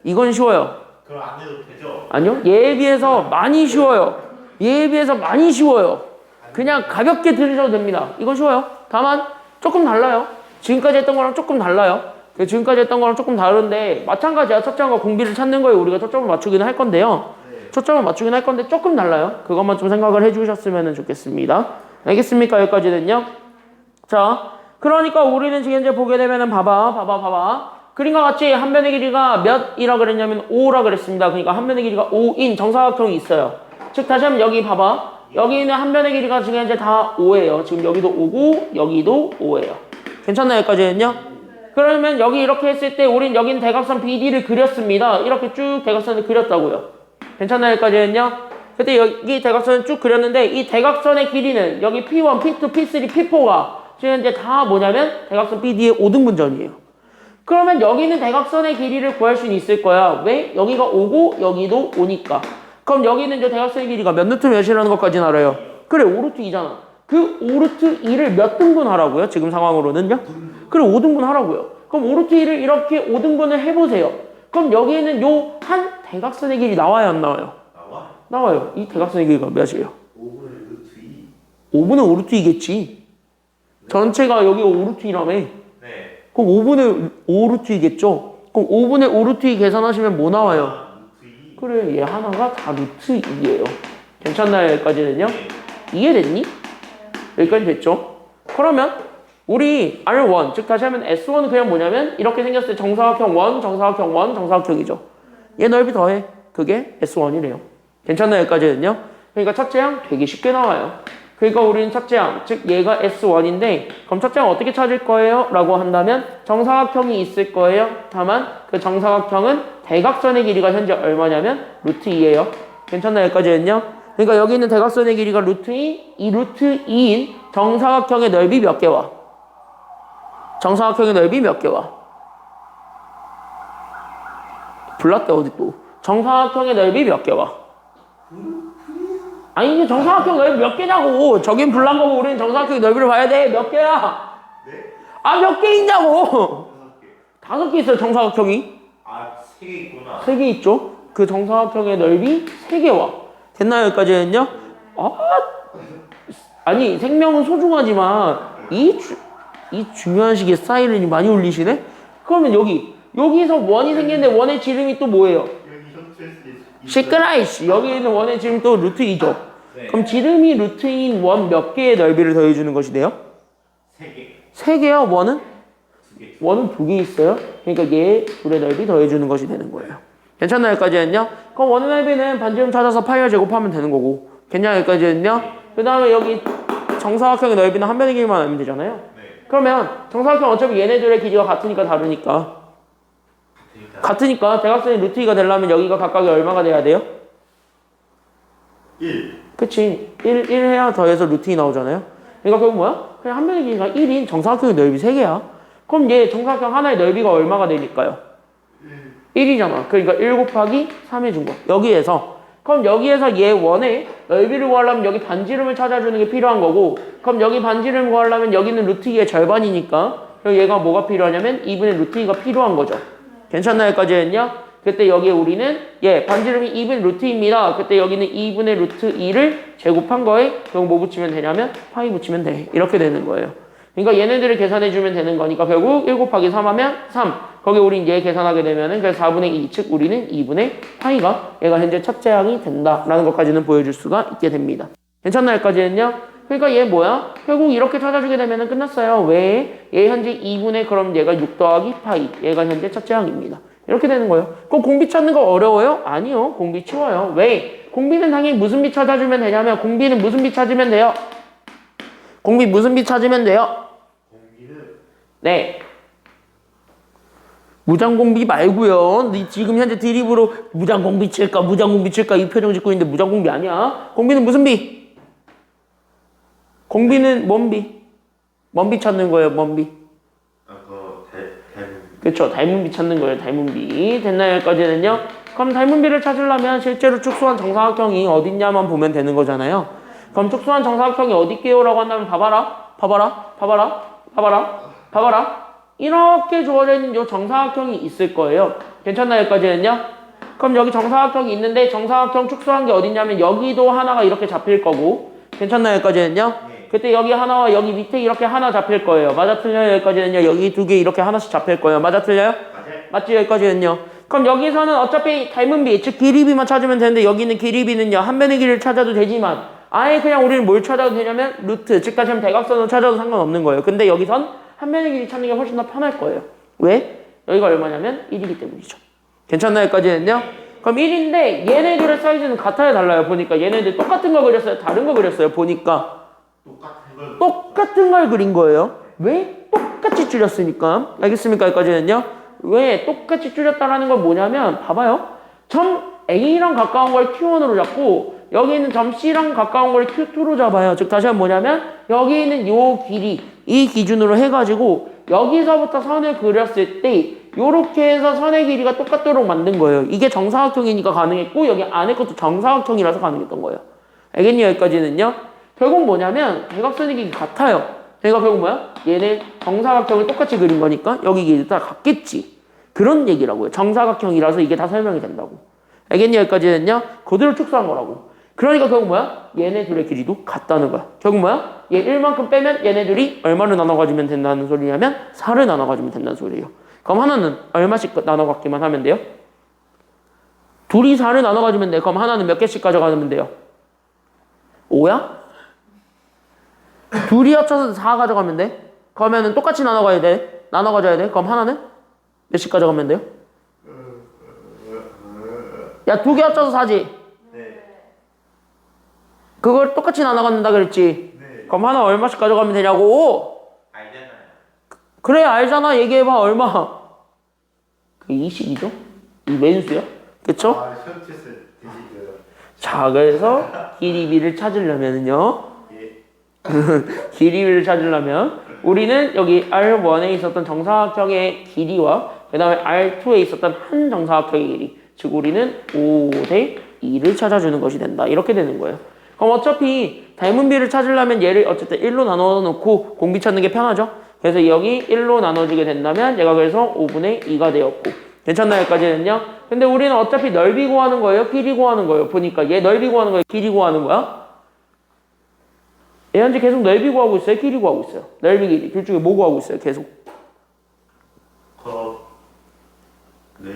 [SPEAKER 1] 이건 쉬워요.
[SPEAKER 2] 그럼 안 해도 되죠?
[SPEAKER 1] 아니요. 얘에 비해서 많이 쉬워요. 얘에 비해서 많이 쉬워요. 그냥 가볍게 들으셔도 됩니다. 이건 쉬워요. 다만 조금 달라요. 지금까지 했던 거랑 조금 달라요. 지금까지 했던 거랑 조금 다른데 마찬가지야. 초점과 공비를 찾는 거에 우리가 초점을 맞추기는 할 건데요. 초점을 맞추긴 할 건데 조금 달라요. 그것만 좀 생각을 해주셨으면 좋겠습니다. 알겠습니까? 여기까지는요. 자, 그러니까 우리는 지금 이제 보게 되면은 봐봐. 그림과 같이 한 변의 길이가 몇이라 그랬냐면 5라 그랬습니다. 그러니까 한 변의 길이가 5인 정사각형이 있어요. 즉 다시 한번 여기 봐봐. 여기 있는 한 변의 길이가 지금 이제 다 5예요. 지금 여기도 5고 여기도 5예요. 괜찮나요? 여기까지는요? 그러면 여기 이렇게 했을 때 우린 여기는 대각선 BD를 그렸습니다. 이렇게 쭉 대각선을 그렸다고요. 괜찮나요? 여기까지는요? 그때 여기 대각선을 쭉 그렸는데 이 대각선의 길이는 여기 P1, P2, P3, P4가 지금 이제 다 뭐냐면 대각선 BD의 5등분점이에요. 그러면 여기는 대각선의 길이를 구할 수는 있을 거야. 왜? 여기가 5고 여기도 5니까. 그럼 여기는 이제 대각선의 길이가 몇 루트 몇이라는 것까지는 알아요. 그래 5루트 2잖아. 그 5루트 2를 몇 등분 하라고요? 지금 상황으로는요? 그래 5등분 하라고요. 그럼 5루트 2를 이렇게 5등분을 해보세요. 그럼 여기에는 요 한 대각선의 길이 나와요 안 나와요? 나와요. 이 대각선의 길이가 몇이에요?
[SPEAKER 2] 5분의 루트 2.
[SPEAKER 1] 5분의 5루트 2겠지. 전체가 여기가 5루트 2라며.
[SPEAKER 2] 네.
[SPEAKER 1] 그럼 5분의 5루트 2겠죠? 그럼 5분의 5루트 2 계산하시면 뭐 나와요?
[SPEAKER 2] 루트 2.
[SPEAKER 1] 그래 얘 하나가 다 루트 2예요. 괜찮나요? 여기까지는요? 이해됐니? 여기까지 됐죠? 그러면 우리 R1 즉 다시 하면 S1은 그냥 뭐냐면 이렇게 생겼을 때 정사각형 1, 정사각형 1, 정사각형이죠. 얘 넓이 더해. 그게 S1이래요. 괜찮나요? 여기까지는요? 그러니까 첫째 항 되게 쉽게 나와요. 그러니까 우리는 첫째 항, 즉 얘가 S1인데 그럼 첫째 항 어떻게 찾을 거예요? 라고 한다면 정사각형이 있을 거예요. 다만 그 정사각형은 대각선의 길이가 현재 얼마냐면 루트 2예요. 괜찮나요? 여기까지는요? 그러니까 여기 있는 대각선의 길이가 루트 2, 이 루트 2인 정사각형의 넓이 몇 개와? 정사각형의 넓이 몇 개와? 불났대 어디 또. 정사각형의 넓이 몇 개와? 아니 이게 정사각형 넓이 몇 개냐고. 저긴 불난 거고 우리는 정사각형의 넓이를 봐야 돼. 몇 개야?
[SPEAKER 2] 네?
[SPEAKER 1] 아 몇 개 있냐고. 5개 있어요 정사각형이.
[SPEAKER 2] 아, 3개 있구나.
[SPEAKER 1] 3개 있죠. 그 정사각형의 넓이 3개와. 됐나요 여기까지는요? 아니 생명은 소중하지만 이 중요한 시기에 사이렌이 많이 울리시네? 그러면 여기서 원이 생겼는데 원의 지름이 또 뭐예요?
[SPEAKER 2] 여기 현출수
[SPEAKER 1] 시끄라이씨. 여기 있는 원의 지름 또 루트 2죠.
[SPEAKER 2] 네.
[SPEAKER 1] 그럼 지름이 루트 2인 원 몇 개의 넓이를 더해주는 것이 돼요?
[SPEAKER 2] 3개.
[SPEAKER 1] 3개야 원은?
[SPEAKER 2] 2개.
[SPEAKER 1] 원은 2개 있어요. 그러니까 얘 둘의 넓이 더해주는 것이 되는 거예요. 괜찮나요 여기까지는요? 그럼 원의 넓이는 반지름 찾아서 파이를 제곱하면 되는 거고. 괜찮아요 여기까지는요? 그 다음에 여기 정사각형의 넓이는 한 변의 길이만 알면 되잖아요.
[SPEAKER 2] 네.
[SPEAKER 1] 그러면 정사각형 어차피 얘네들의 길이가 같으니까 다르니까 같으니까 대각선이 루트 2가 되려면 여기가 각각이 얼마가 돼야 돼요?
[SPEAKER 2] 1.
[SPEAKER 1] 그치 1 해야 더해서 루트 2 나오잖아요. 그러니까 결국 뭐야? 그냥 한 변의 길이가 1인 정사각형의 넓이 3개야. 그럼 얘 정사각형 하나의 넓이가 얼마가 되니까요? 1이잖아. 그러니까 1 곱하기 3 해준 거. 그럼 여기에서 얘 원의 넓이를 구하려면 여기 반지름을 찾아주는 게 필요한 거고, 그럼 여기 반지름을 구하려면 여기는 루트 2의 절반이니까 그럼 얘가 뭐가 필요하냐면 2분의 루트 2가 필요한 거죠. 괜찮나요? 여기까지는요? 그때 여기에 우리는 반지름이 2분의 루트 2입니다. 그때 여기는 2분의 루트 2를 제곱한 거에 결국 뭐 붙이면 되냐면 파이 붙이면 돼. 이렇게 되는 거예요. 그러니까 얘네들을 계산해주면 되는 거니까 결국 1 곱하기 3 하면 3. 거기 우린 얘 계산하게 되면은 그래서 4분의 2, 즉 우리는 2분의 파이가 얘가 현재 첫째 항이 된다라는 것까지는 보여줄 수가 있게 됩니다. 괜찮나요? 여기까지는요? 그러니까 얘 뭐야? 결국 이렇게 찾아주게 되면은 끝났어요. 왜? 얘 현재 2분의 그럼 얘가 6 더하기 파이. 얘가 현재 첫째 항입니다. 이렇게 되는 거예요. 그럼 공비 찾는 거 어려워요? 아니요. 공비 쉬워요. 왜? 공비는 당연히 무슨 비 찾아주면 되냐면 공비는 무슨 비 찾으면 돼요? 공비 무슨 비 찾으면 돼요?
[SPEAKER 2] 공기는
[SPEAKER 1] 네. 무장공비 말고요. 지금 현재 드립으로 무장공비 칠까 이 표정 짓고 있는데 무장공비 아니야. 공비는 무슨 비? 공비는 뭔 비? 뭔 비 찾는 거예요. 뭔 비? 그렇죠. 닮은 비 찾는 거예요. 닮은 비. 됐나요? 여기까지는요? 그럼 닮은 비를 찾으려면 실제로 축소한 정사각형이 어딨냐만 보면 되는 거잖아요. 그럼 축소한 정사각형이 어딨게요? 라고 한다면 봐봐라. 이렇게 주어져 있는 요 정사각형이 있을 거예요. 괜찮나요? 여기까지는요? 그럼 여기 정사각형이 있는데 정사각형 축소한 게 어딨냐면 여기도 하나가 이렇게 잡힐 거고 괜찮나요? 여기까지는요?
[SPEAKER 2] 네.
[SPEAKER 1] 그때 여기 하나와 여기 밑에 이렇게 하나 잡힐 거예요. 맞아 틀려요? 여기까지는요? 여기 두 개 이렇게 하나씩 잡힐 거예요. 맞아 틀려요?
[SPEAKER 2] 맞아요.
[SPEAKER 1] 맞지? 여기까지는요? 그럼 여기서는 어차피 닮은 비, 즉 길이비만 찾으면 되는데 여기 있는 길이비는요 한 변의 길이를 찾아도 되지만 아예 그냥 우리는 뭘 찾아도 되냐면 루트, 즉 다시 한번 대각선을 찾아도 상관없는 거예요. 근데 여기선 한 변의 길이 찾는 게 훨씬 더 편할 거예요. 왜? 여기가 얼마냐면 1이기 때문이죠. 괜찮나요? 여기까지는요? 그럼 1인데 얘네들의 사이즈는 같아요? 달라요? 보니까 얘네들 똑같은 거 그렸어요? 다른 거 그렸어요? 보니까 똑같은 걸 그린 거예요. 왜? 똑같이 줄였으니까. 알겠습니까? 여기까지는요? 왜 똑같이 줄였다라는 건 뭐냐면 봐봐요. 점 A랑 가까운 걸 Q1으로 잡고 여기 있는 점 C랑 가까운 걸 Q2로 잡아요. 즉 다시 한번 뭐냐면 여기 있는 요 길이 이 기준으로 해가지고 여기서부터 선을 그렸을 때 요렇게 해서 선의 길이가 똑같도록 만든 거예요. 이게 정사각형이니까 가능했고 여기 안에 것도 정사각형이라서 가능했던 거예요. 알겠니? 여기까지는요? 결국 뭐냐면 대각선의 길이 같아요. 그러니까 결국 뭐야? 얘네 정사각형을 똑같이 그린 거니까 여기 길이 다 같겠지. 그런 얘기라고요. 정사각형이라서 이게 다 설명이 된다고. 알겠니? 여기까지는요? 그대로 축소한 거라고. 그러니까 결국 뭐야? 얘네 둘의 길이도 같다는 거야. 결국 뭐야? 얘 1만큼 빼면 얘네들이 얼마를 나눠 가지면 된다는 소리냐면 4를 나눠 가지면 된다는 소리예요. 그럼 하나는 얼마씩 나눠 갖기만 하면 돼요? 둘이 4를 나눠 가지면 돼. 그럼 하나는 몇 개씩 가져가면 돼요? 5야? 둘이 합쳐서 4 가져가면 돼? 그러면은 똑같이 나눠 가야 돼? 나눠 가져야 돼? 그럼 하나는 몇씩 가져가면 돼요? 야, 두 개 합쳐서 4지?
[SPEAKER 2] 네.
[SPEAKER 1] 그걸 똑같이 나눠 갖는다 그랬지?
[SPEAKER 2] 네.
[SPEAKER 1] 그럼 하나 얼마씩 가져가면 되냐고?
[SPEAKER 2] 알잖아요.
[SPEAKER 1] 그래 알잖아. 얘기해봐. 얼마? 그 20이죠? 이 맨수야? 그쵸?
[SPEAKER 2] 아, 시험 쳤을 드시고요.
[SPEAKER 1] 자, 그래서 길이비를 찾으려면은요.
[SPEAKER 2] 예.
[SPEAKER 1] 길이비를 찾으려면 우리는 여기 R1에 있었던 정사각형의 길이와 그 다음에 R2에 있었던 한 정사각형의 길이, 즉 우리는 5대 2를 찾아주는 것이 된다. 이렇게 되는 거예요. 그럼 어차피 닮은 비를 찾으려면 얘를 어쨌든 1로 나눠 놓고 공비 찾는 게 편하죠. 그래서 여기 1로 나눠주게 된다면 얘가 그래서 5분의 2가 되었고 괜찮나요? 여기까지는요? 근데 우리는 어차피 넓이 구하는 거예요? 길이 구하는 거예요? 보니까 얘 넓이 구하는 거예요? 길이 구하는 거야? 얘 현재 계속 넓이 구하고 있어요? 길이 구하고 있어요? 넓이 길이 둘 중에 뭐 구하고 있어요? 계속
[SPEAKER 2] 네.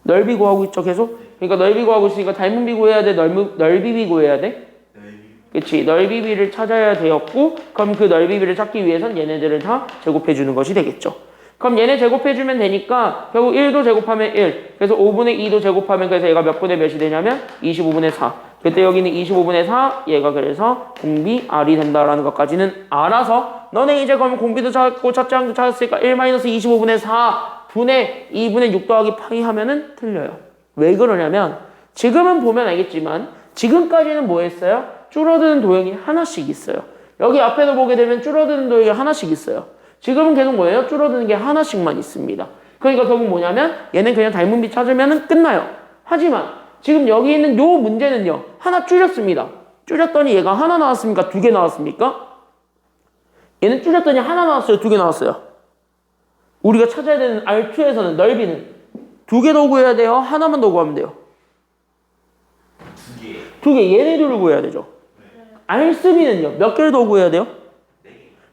[SPEAKER 1] 넓이 구하고 있죠 계속? 그러니까 넓이 구하고 있으니까 닮은 비 구해야 돼? 넓이비 구해야 돼?
[SPEAKER 2] 네.
[SPEAKER 1] 그치, 넓이비를 찾아야 되었고 그럼 그 넓이비를 찾기 위해선 얘네들을 다 제곱해 주는 것이 되겠죠. 그럼 얘네 제곱해 주면 되니까 결국 1도 제곱하면 1, 그래서 5분의 2도 제곱하면 그래서 얘가 몇 분의 몇이 되냐면 25분의 4. 그때 여기는 25분의 4, 얘가 그래서 공비 R이 된다라는 것까지는 알아서 너네 이제 그러면 공비도 찾고 첫장도 찾았으니까 1-25분의 4 분의 2분의 6 더하기 파이 하면은 틀려요. 왜 그러냐면 지금은 보면 알겠지만 지금까지는 뭐 했어요? 줄어드는 도형이 하나씩 있어요. 여기 앞에도 보게 되면 줄어드는 도형이 하나씩 있어요. 지금은 계속 뭐예요? 줄어드는 게 하나씩만 있습니다. 그러니까 결국 뭐냐면 얘는 그냥 닮은 비 찾으면 끝나요. 하지만 지금 여기 있는 요 문제는요. 하나 줄였습니다. 줄였더니 얘가 하나 나왔습니까? 두 개 나왔습니까? 얘는 줄였더니 하나 나왔어요? 두 개 나왔어요? 우리가 찾아야 되는 R2에서는 넓이는 두 개 더 구해야 돼요? 하나만 더 구하면 돼요?
[SPEAKER 2] 두 개.
[SPEAKER 1] 두 개, 얘네들을 구해야 되죠. R3는요? 몇 개를 더 구해야 돼요?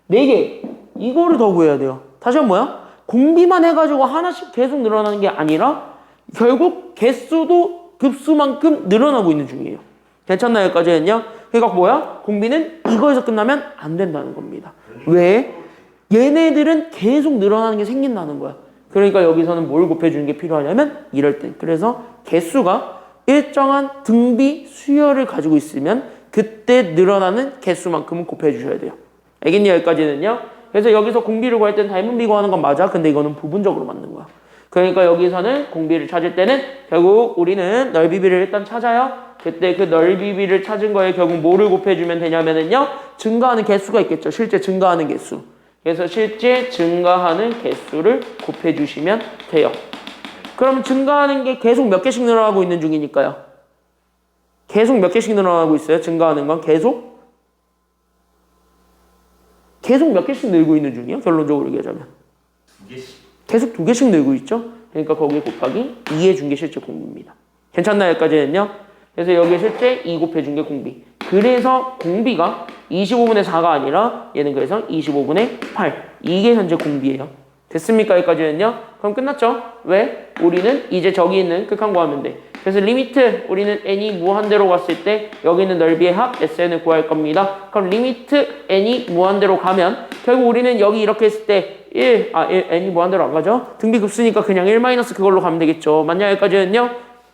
[SPEAKER 1] 네 개. 이거를 더 구해야 돼요. 다시 한번 뭐야? 공비만 해가지고 하나씩 계속 늘어나는 게 아니라 결국 개수도 급수만큼 늘어나고 있는 중이에요. 괜찮나요? 여기까지는요? 그러니까 뭐야? 공비는 이거에서 끝나면 안 된다는 겁니다. 왜? 얘네들은 계속 늘어나는 게 생긴다는 거야. 그러니까 여기서는 뭘 곱해주는 게 필요하냐면 이럴 때. 그래서 개수가 일정한 등비 수열을 가지고 있으면 그때 늘어나는 개수만큼은 곱해주셔야 돼요. 알겠니? 여기까지는요? 그래서 여기서 공비를 구할 때는 닮은 비 구하는 건 맞아. 근데 이거는 부분적으로 맞는 거야. 그러니까 여기서는 공비를 찾을 때는 결국 우리는 넓이비를 일단 찾아요. 그때 그 넓이비를 찾은 거에 결국 뭐를 곱해주면 되냐면은요. 증가하는 개수가 있겠죠. 실제 증가하는 개수. 그래서 실제 증가하는 개수를 곱해주시면 돼요. 그럼 증가하는 게 계속 몇 개씩 늘어나고 있는 중이니까요. 계속 몇 개씩 늘어나고 있어요? 증가하는 건 계속 몇 개씩 늘고 있는 중이에요? 결론적으로 얘기하자면.
[SPEAKER 2] 두 개씩.
[SPEAKER 1] 계속 2개씩 늘고 있죠. 그러니까 거기에 곱하기 2 해준 게 실제 공비입니다. 괜찮나요? 여기까지는요? 그래서 여기에 실제 2 곱해준 게 공비. 그래서 공비가 25분의 4가 아니라 얘는 그래서 25분의 8. 이게 현재 공비예요. 됐습니까? 여기까지는요? 그럼 끝났죠? 왜? 우리는 이제 저기 있는 극한 구하면 돼. 그래서 리미트 우리는 n이 무한대로 갔을 때 여기 있는 넓이의 합 SN을 구할 겁니다. 그럼 리미트 n이 무한대로 가면 결국 우리는 여기 이렇게 했을 때 1, n이 무한대로 안 가죠? 등비급수니까 그냥 1 마이너스 그걸로 가면 되겠죠. 맞냐? 여기까지는요?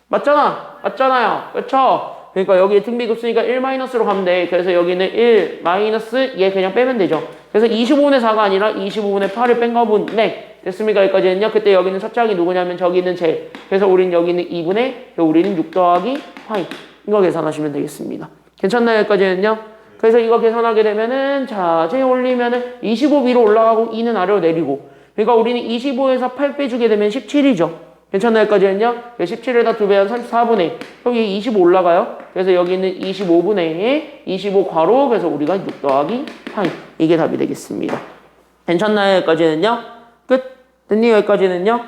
[SPEAKER 1] 맞잖아요. 그렇죠? 그러니까 여기 등비급수니까 1 마이너스로 가면 돼. 그래서 여기는 1 마이너스 얘 그냥 빼면 되죠. 그래서 25분의 4가 아니라 25분의 8을 뺀 거분네. 됐습니까? 여기까지는요. 그때 여기는 첫 짝이 누구냐면 저기 있는 제. 그래서 우리는 여기는 2분의 우리는 6 더하기 파이. 이거 계산하시면 되겠습니다. 괜찮나요? 여기까지는요. 그래서 이거 계산하게 되면은 자, 제 올리면은 25 위로 올라가고 2는 아래로 내리고. 그러니까 우리는 25에서 8 빼주게 되면 17이죠. 괜찮나요? 여기까지는요? 17에다 2배한 34분의 그럼 이게 25 올라가요. 그래서 여기는 25분의 25 괄호 그래서 우리가 6 더하기 파이 이게 답이 되겠습니다. 괜찮나요? 여기까지는요? 끝. 됐니? 여기까지는요?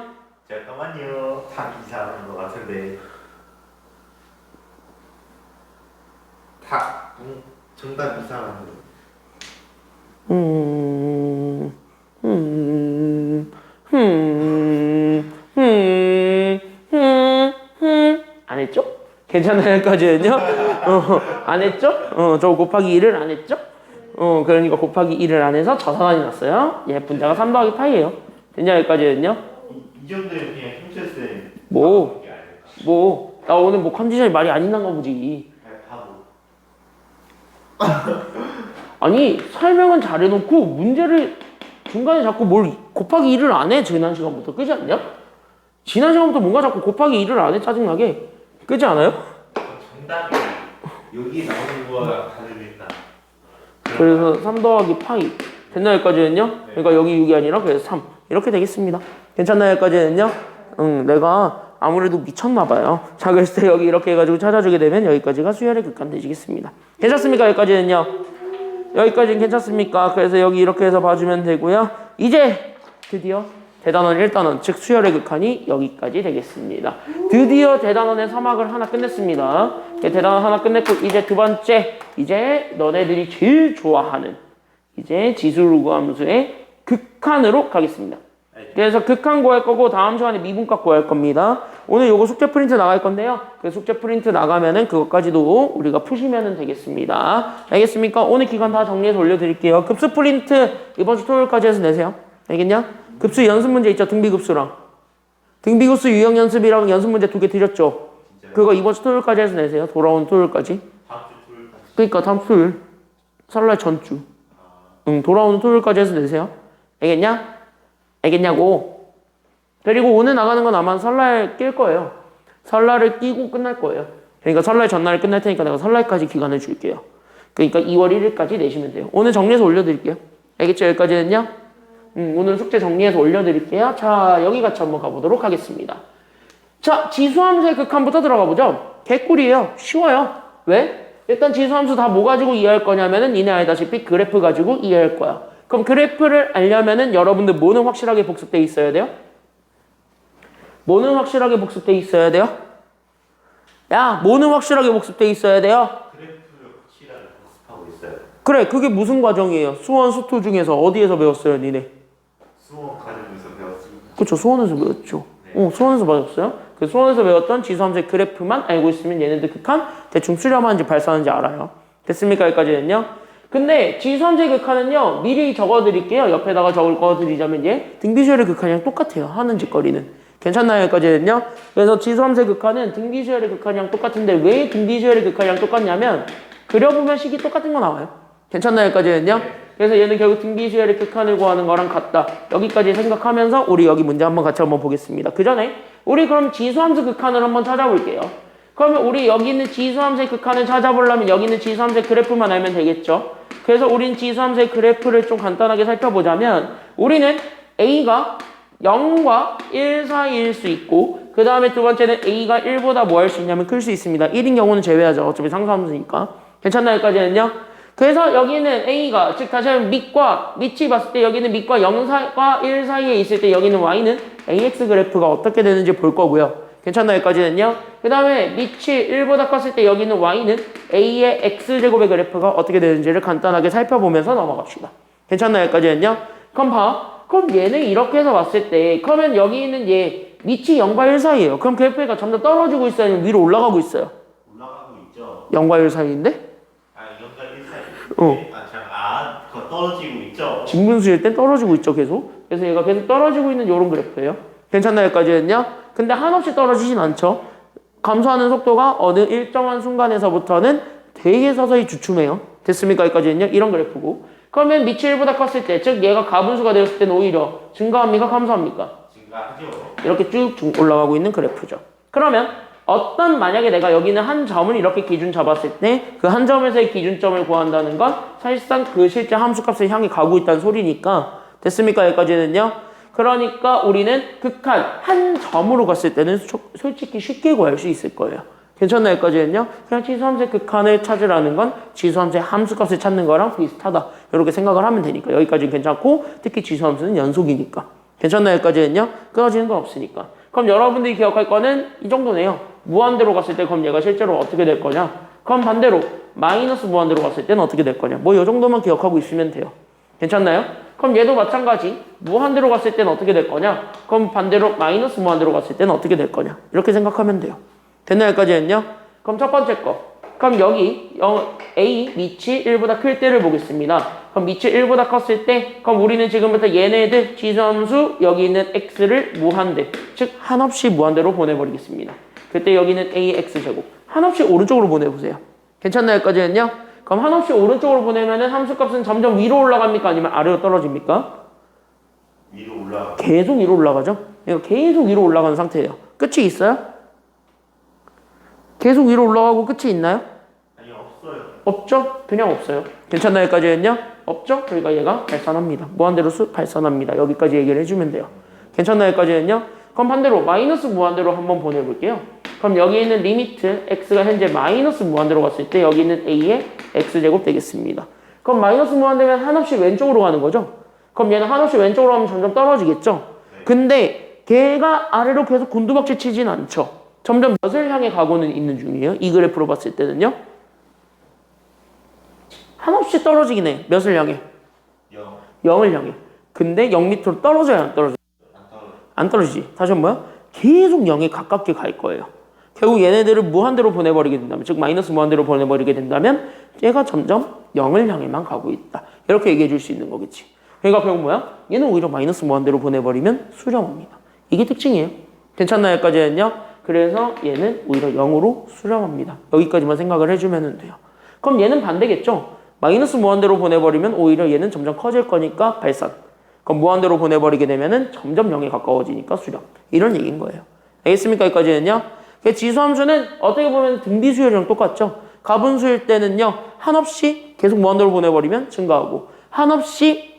[SPEAKER 2] 잠깐만요. 답 이상한 것 같은데. 답 정답 이상한 거.
[SPEAKER 1] 안 했죠? 괜찮아요? 여기까지는요? 안 했죠? 저 곱하기 1을 안 했죠? 그러니까 곱하기 1을 안 해서 자산환이 났어요. 예, 분자가 3 더하기 파이예요. 됐냐? 여기까지는요?
[SPEAKER 2] 이 정도면 그냥 형철쌤.
[SPEAKER 1] 나 오늘 뭐 컨디션이 말이 안 있는가 보지.
[SPEAKER 2] 바보.
[SPEAKER 1] 아니, 설명은 잘해놓고 문제를 중간에 자꾸 뭘 곱하기 1을 안 해. 지난 시간부터. 그지 않냐? 지난 시간부터 뭔가 자꾸 곱하기 1을 안 해. 짜증나게. 그지 않아요?
[SPEAKER 2] 정답이 여기 나오는 거가 다르겠다.
[SPEAKER 1] 그래서 3 더하기 파이. 됐나요? 여기까지는요? 그러니까 여기 6이 아니라 그래서 3. 이렇게 되겠습니다. 괜찮나요? 여기까지는요? 내가 아무래도 미쳤나봐요. 자, 그래서 여기 이렇게 해가지고 찾아주게 되면 여기까지가 수열의 극한 되시겠습니다. 괜찮습니까? 여기까지는요? 여기까지는 괜찮습니까? 그래서 여기 이렇게 해서 봐주면 되고요. 이제 드디어 대단원 1단원 즉 수열의 극한이 여기까지 되겠습니다. 드디어 대단원의 3학을 하나 끝냈습니다. 대단원 하나 끝냈고 이제 두 번째 이제 너네들이 제일 좋아하는 이제 지수루그 함수의 극한으로 가겠습니다. 그래서 극한 구할 거고 다음 시간에 미분값 구할 겁니다. 오늘 요거 숙제 프린트 나갈 건데요. 그 숙제 프린트 나가면은 그것까지도 우리가 푸시면 되겠습니다. 알겠습니까? 오늘 기간 다 정리해서 올려드릴게요. 급수 프린트 이번 주 토요일까지 해서 내세요. 알겠냐? 급수 연습 문제 있죠? 등비급수랑. 등비급수 유형 연습이랑 연습 문제 2개 드렸죠? 그거 이번 주 토요일까지 해서 내세요. 돌아온 토요일까지.
[SPEAKER 2] 다음 주 토요일까지.
[SPEAKER 1] 그러니까 다음 토요일. 설날 전주. 돌아오는 토요일까지 해서 내세요. 알겠냐? 알겠냐고. 그리고 오늘 나가는 건 아마 설날 낄 거예요. 설날을 끼고 끝날 거예요. 그러니까 설날 전날에 끝날 테니까 내가 설날까지 기간을 줄게요. 그러니까 2월 1일까지 내시면 돼요. 오늘 정리해서 올려드릴게요. 알겠죠? 여기까지는요? 오늘 숙제 정리해서 올려드릴게요. 자, 여기 같이 한번 가보도록 하겠습니다. 자, 지수함수의 극한부터 들어가 보죠. 개꿀이에요. 쉬워요. 왜? 일단 지수함수 다 뭐 가지고 이해할 거냐면은 니네 알다시피 그래프 가지고 이해할 거야. 그럼 그래프를 알려면은 여러분들 뭐는 확실하게 복습돼 있어야 돼요? 뭐는 확실하게 복습돼 있어야 돼요? 야, 뭐는 확실하게 복습돼 있어야 돼요?
[SPEAKER 2] 그래프를 확실하게 복습하고 있어요.
[SPEAKER 1] 그래, 그게 무슨 과정이에요? 수원, 수토 중에서 어디에서 배웠어요, 니네?
[SPEAKER 2] 수원 과정에서 배웠습니다.
[SPEAKER 1] 그쵸, 수원에서 배웠죠.
[SPEAKER 2] 네.
[SPEAKER 1] 수원에서 배웠어요. 그 수원에서 배웠던 지수함수의 그래프만 알고 있으면 얘네들 극한 대충 수렴하는지 발사하는지 알아요. 됐습니까? 여기까지는요? 근데 지수함수의 극한은요, 미리 적어드릴게요. 옆에다가 적어드리자면 얘 등비수열의 극한이랑 똑같아요. 하는 짓거리는. 괜찮나요? 여기까지는요? 그래서 지수함수의 극한은 등비수열의 극한이랑 똑같은데 왜 등비수열의 극한이랑 똑같냐면 그려보면 식이 똑같은 거 나와요. 괜찮나요? 여기까지는요? 그래서 얘는 결국 등비수열의 극한을 구하는 거랑 같다. 여기까지 생각하면서 우리 여기 문제 한번 같이 한번 보겠습니다. 그 전에 우리 그럼 지수함수 극한을 한번 찾아볼게요. 그러면 우리 여기 있는 지수함수의 극한을 찾아보려면 여기 있는 지수함수의 그래프만 알면 되겠죠. 그래서 우린 지수함수의 그래프를 좀 간단하게 살펴보자면 우리는 A가 0과 1 사이일 수 있고 그 다음에 두 번째는 A가 1보다 뭐 할 수 있냐면 클 수 있습니다. 1인 경우는 제외하죠. 어차피 상수함수니까. 괜찮나요? 여기까지는요? 그 그래서 여기는 A가, 즉 다시 하면 밑이 봤을 때 여기는 밑과 0과 1 사이에 있을 때 여기는 Y는 AX 그래프가 어떻게 되는지 볼 거고요. 괜찮나요? 여기까지는요? 그 다음에 밑이 1보다 컸을 때 여기는 Y는 A의 X제곱의 그래프가 어떻게 되는지를 간단하게 살펴보면서 넘어갑시다. 괜찮나요? 여기까지는요? 그럼 얘는 이렇게 해서 봤을 때, 그러면 여기 있는 얘 밑이 0과 1 사이에요. 그럼 그래프가 점점 떨어지고 있어요? 아니면 위로 올라가고 있어요?
[SPEAKER 2] 올라가고 있죠.
[SPEAKER 1] 0과 1 사이인데?
[SPEAKER 2] 아, 0과 1 사이.
[SPEAKER 1] 어.
[SPEAKER 2] 그거 떨어지고 있죠.
[SPEAKER 1] 진분수일 땐 떨어지고 있죠, 계속. 그래서 얘가 계속 떨어지고 있는 이런 그래프예요. 괜찮나요? 여기까지는요? 근데 한없이 떨어지진 않죠. 감소하는 속도가 어느 일정한 순간에서부터는 되게 서서히 주춤해요. 됐습니까? 여기까지는요? 이런 그래프고. 그러면 밑이 1보다 컸을 때, 즉 얘가 가분수가 되었을 때는 오히려 증가합니까? 감소합니까?
[SPEAKER 2] 증가하죠.
[SPEAKER 1] 이렇게 쭉 올라가고 있는 그래프죠. 그러면 만약에 내가 여기는 한 점을 이렇게 기준 잡았을 때 그 한 점에서의 기준점을 구한다는 건 사실상 그 실제 함수값을 향해 가고 있다는 소리니까 됐습니까? 여기까지는요. 그러니까 우리는 극한 한 점으로 갔을 때는 솔직히 쉽게 구할 수 있을 거예요. 괜찮나요? 여기까지는요. 그냥 지수함수의 극한을 찾으라는 건 지수함수의 함수값을 찾는 거랑 비슷하다. 이렇게 생각을 하면 되니까 여기까지는 괜찮고 특히 지수함수는 연속이니까. 괜찮나요? 여기까지는요. 끊어지는 건 없으니까. 그럼 여러분들이 기억할 거는 이 정도네요. 무한대로 갔을 때 그럼 얘가 실제로 어떻게 될 거냐? 그럼 반대로 마이너스 무한대로 갔을 때는 어떻게 될 거냐? 뭐 이 정도만 기억하고 있으면 돼요. 괜찮나요? 그럼 얘도 마찬가지. 무한대로 갔을 때는 어떻게 될 거냐? 그럼 반대로 마이너스 무한대로 갔을 때는 어떻게 될 거냐? 이렇게 생각하면 돼요. 됐나요? 여기까지는요? 그럼 첫 번째 거. 그럼 여기 A 밑이 1보다 클 때를 보겠습니다. 그럼 밑이 1보다 컸을 때 그럼 우리는 지금부터 얘네들 지수함수 여기 있는 x를 무한대 즉 한없이 무한대로 보내버리겠습니다. 그때 여기는 AX제곱 한없이 오른쪽으로 보내보세요. 괜찮나요? 여기까지는요? 그럼 한없이 오른쪽으로 보내면은 함수값은 점점 위로 올라갑니까? 아니면 아래로 떨어집니까?
[SPEAKER 2] 위로 올라가.
[SPEAKER 1] 계속 위로 올라가죠? 그러니까 계속 위로 올라가는 상태예요. 끝이 있어요? 계속 위로 올라가고 끝이 있나요?
[SPEAKER 2] 아니, 없어요.
[SPEAKER 1] 없죠? 그냥 없어요. 괜찮나요? 여기까지는요? 없죠? 그러니까 얘가 발산합니다. 무한대로 발산합니다. 여기까지 얘기를 해주면 돼요. 괜찮나요? 여기까지는요? 그럼 반대로 마이너스 무한대로 한번 보내볼게요. 그럼 여기 있는 리미트 x가 현재 마이너스 무한대로 갔을 때 여기 있는 a의 x제곱 되겠습니다. 그럼 마이너스 무한대면 한없이 왼쪽으로 가는 거죠? 그럼 얘는 한없이 왼쪽으로 하면 점점 떨어지겠죠? 근데 걔가 아래로 계속 곤두박질 치진 않죠. 점점 몇을 향해 가고는 있는 중이에요. 이 그래프로 봤을 때는요. 한없이 떨어지긴 해. 몇을 향해?
[SPEAKER 2] 0.
[SPEAKER 1] 0을 향해. 근데 0 밑으로 떨어져야 안 떨어져?
[SPEAKER 2] 안 떨어져.
[SPEAKER 1] 안 떨어지지. 다시 한번 뭐야? 계속 0에 가깝게 갈 거예요. 결국 얘네들을 무한대로 보내버리게 된다면, 즉 마이너스 무한대로 보내버리게 된다면 얘가 점점 0을 향해만 가고 있다. 이렇게 얘기해 줄 수 있는 거겠지. 그러니까 결국 뭐야? 얘는 오히려 마이너스 무한대로 보내버리면 수렴합니다. 이게 특징이에요. 괜찮나요? 여기까지는요? 그래서 얘는 오히려 0으로 수렴합니다. 여기까지만 생각을 해주면 돼요. 그럼 얘는 반대겠죠? 마이너스 무한대로 보내버리면 오히려 얘는 점점 커질 거니까 발산. 그럼 무한대로 보내버리게 되면은 점점 0에 가까워지니까 수렴. 이런 얘기인 거예요. 알겠습니까? 여기까지는요? 지수함수는 어떻게 보면 등비수열이랑 똑같죠? 가분수일 때는요, 한없이 계속 무한대로 보내버리면 증가하고, 한없이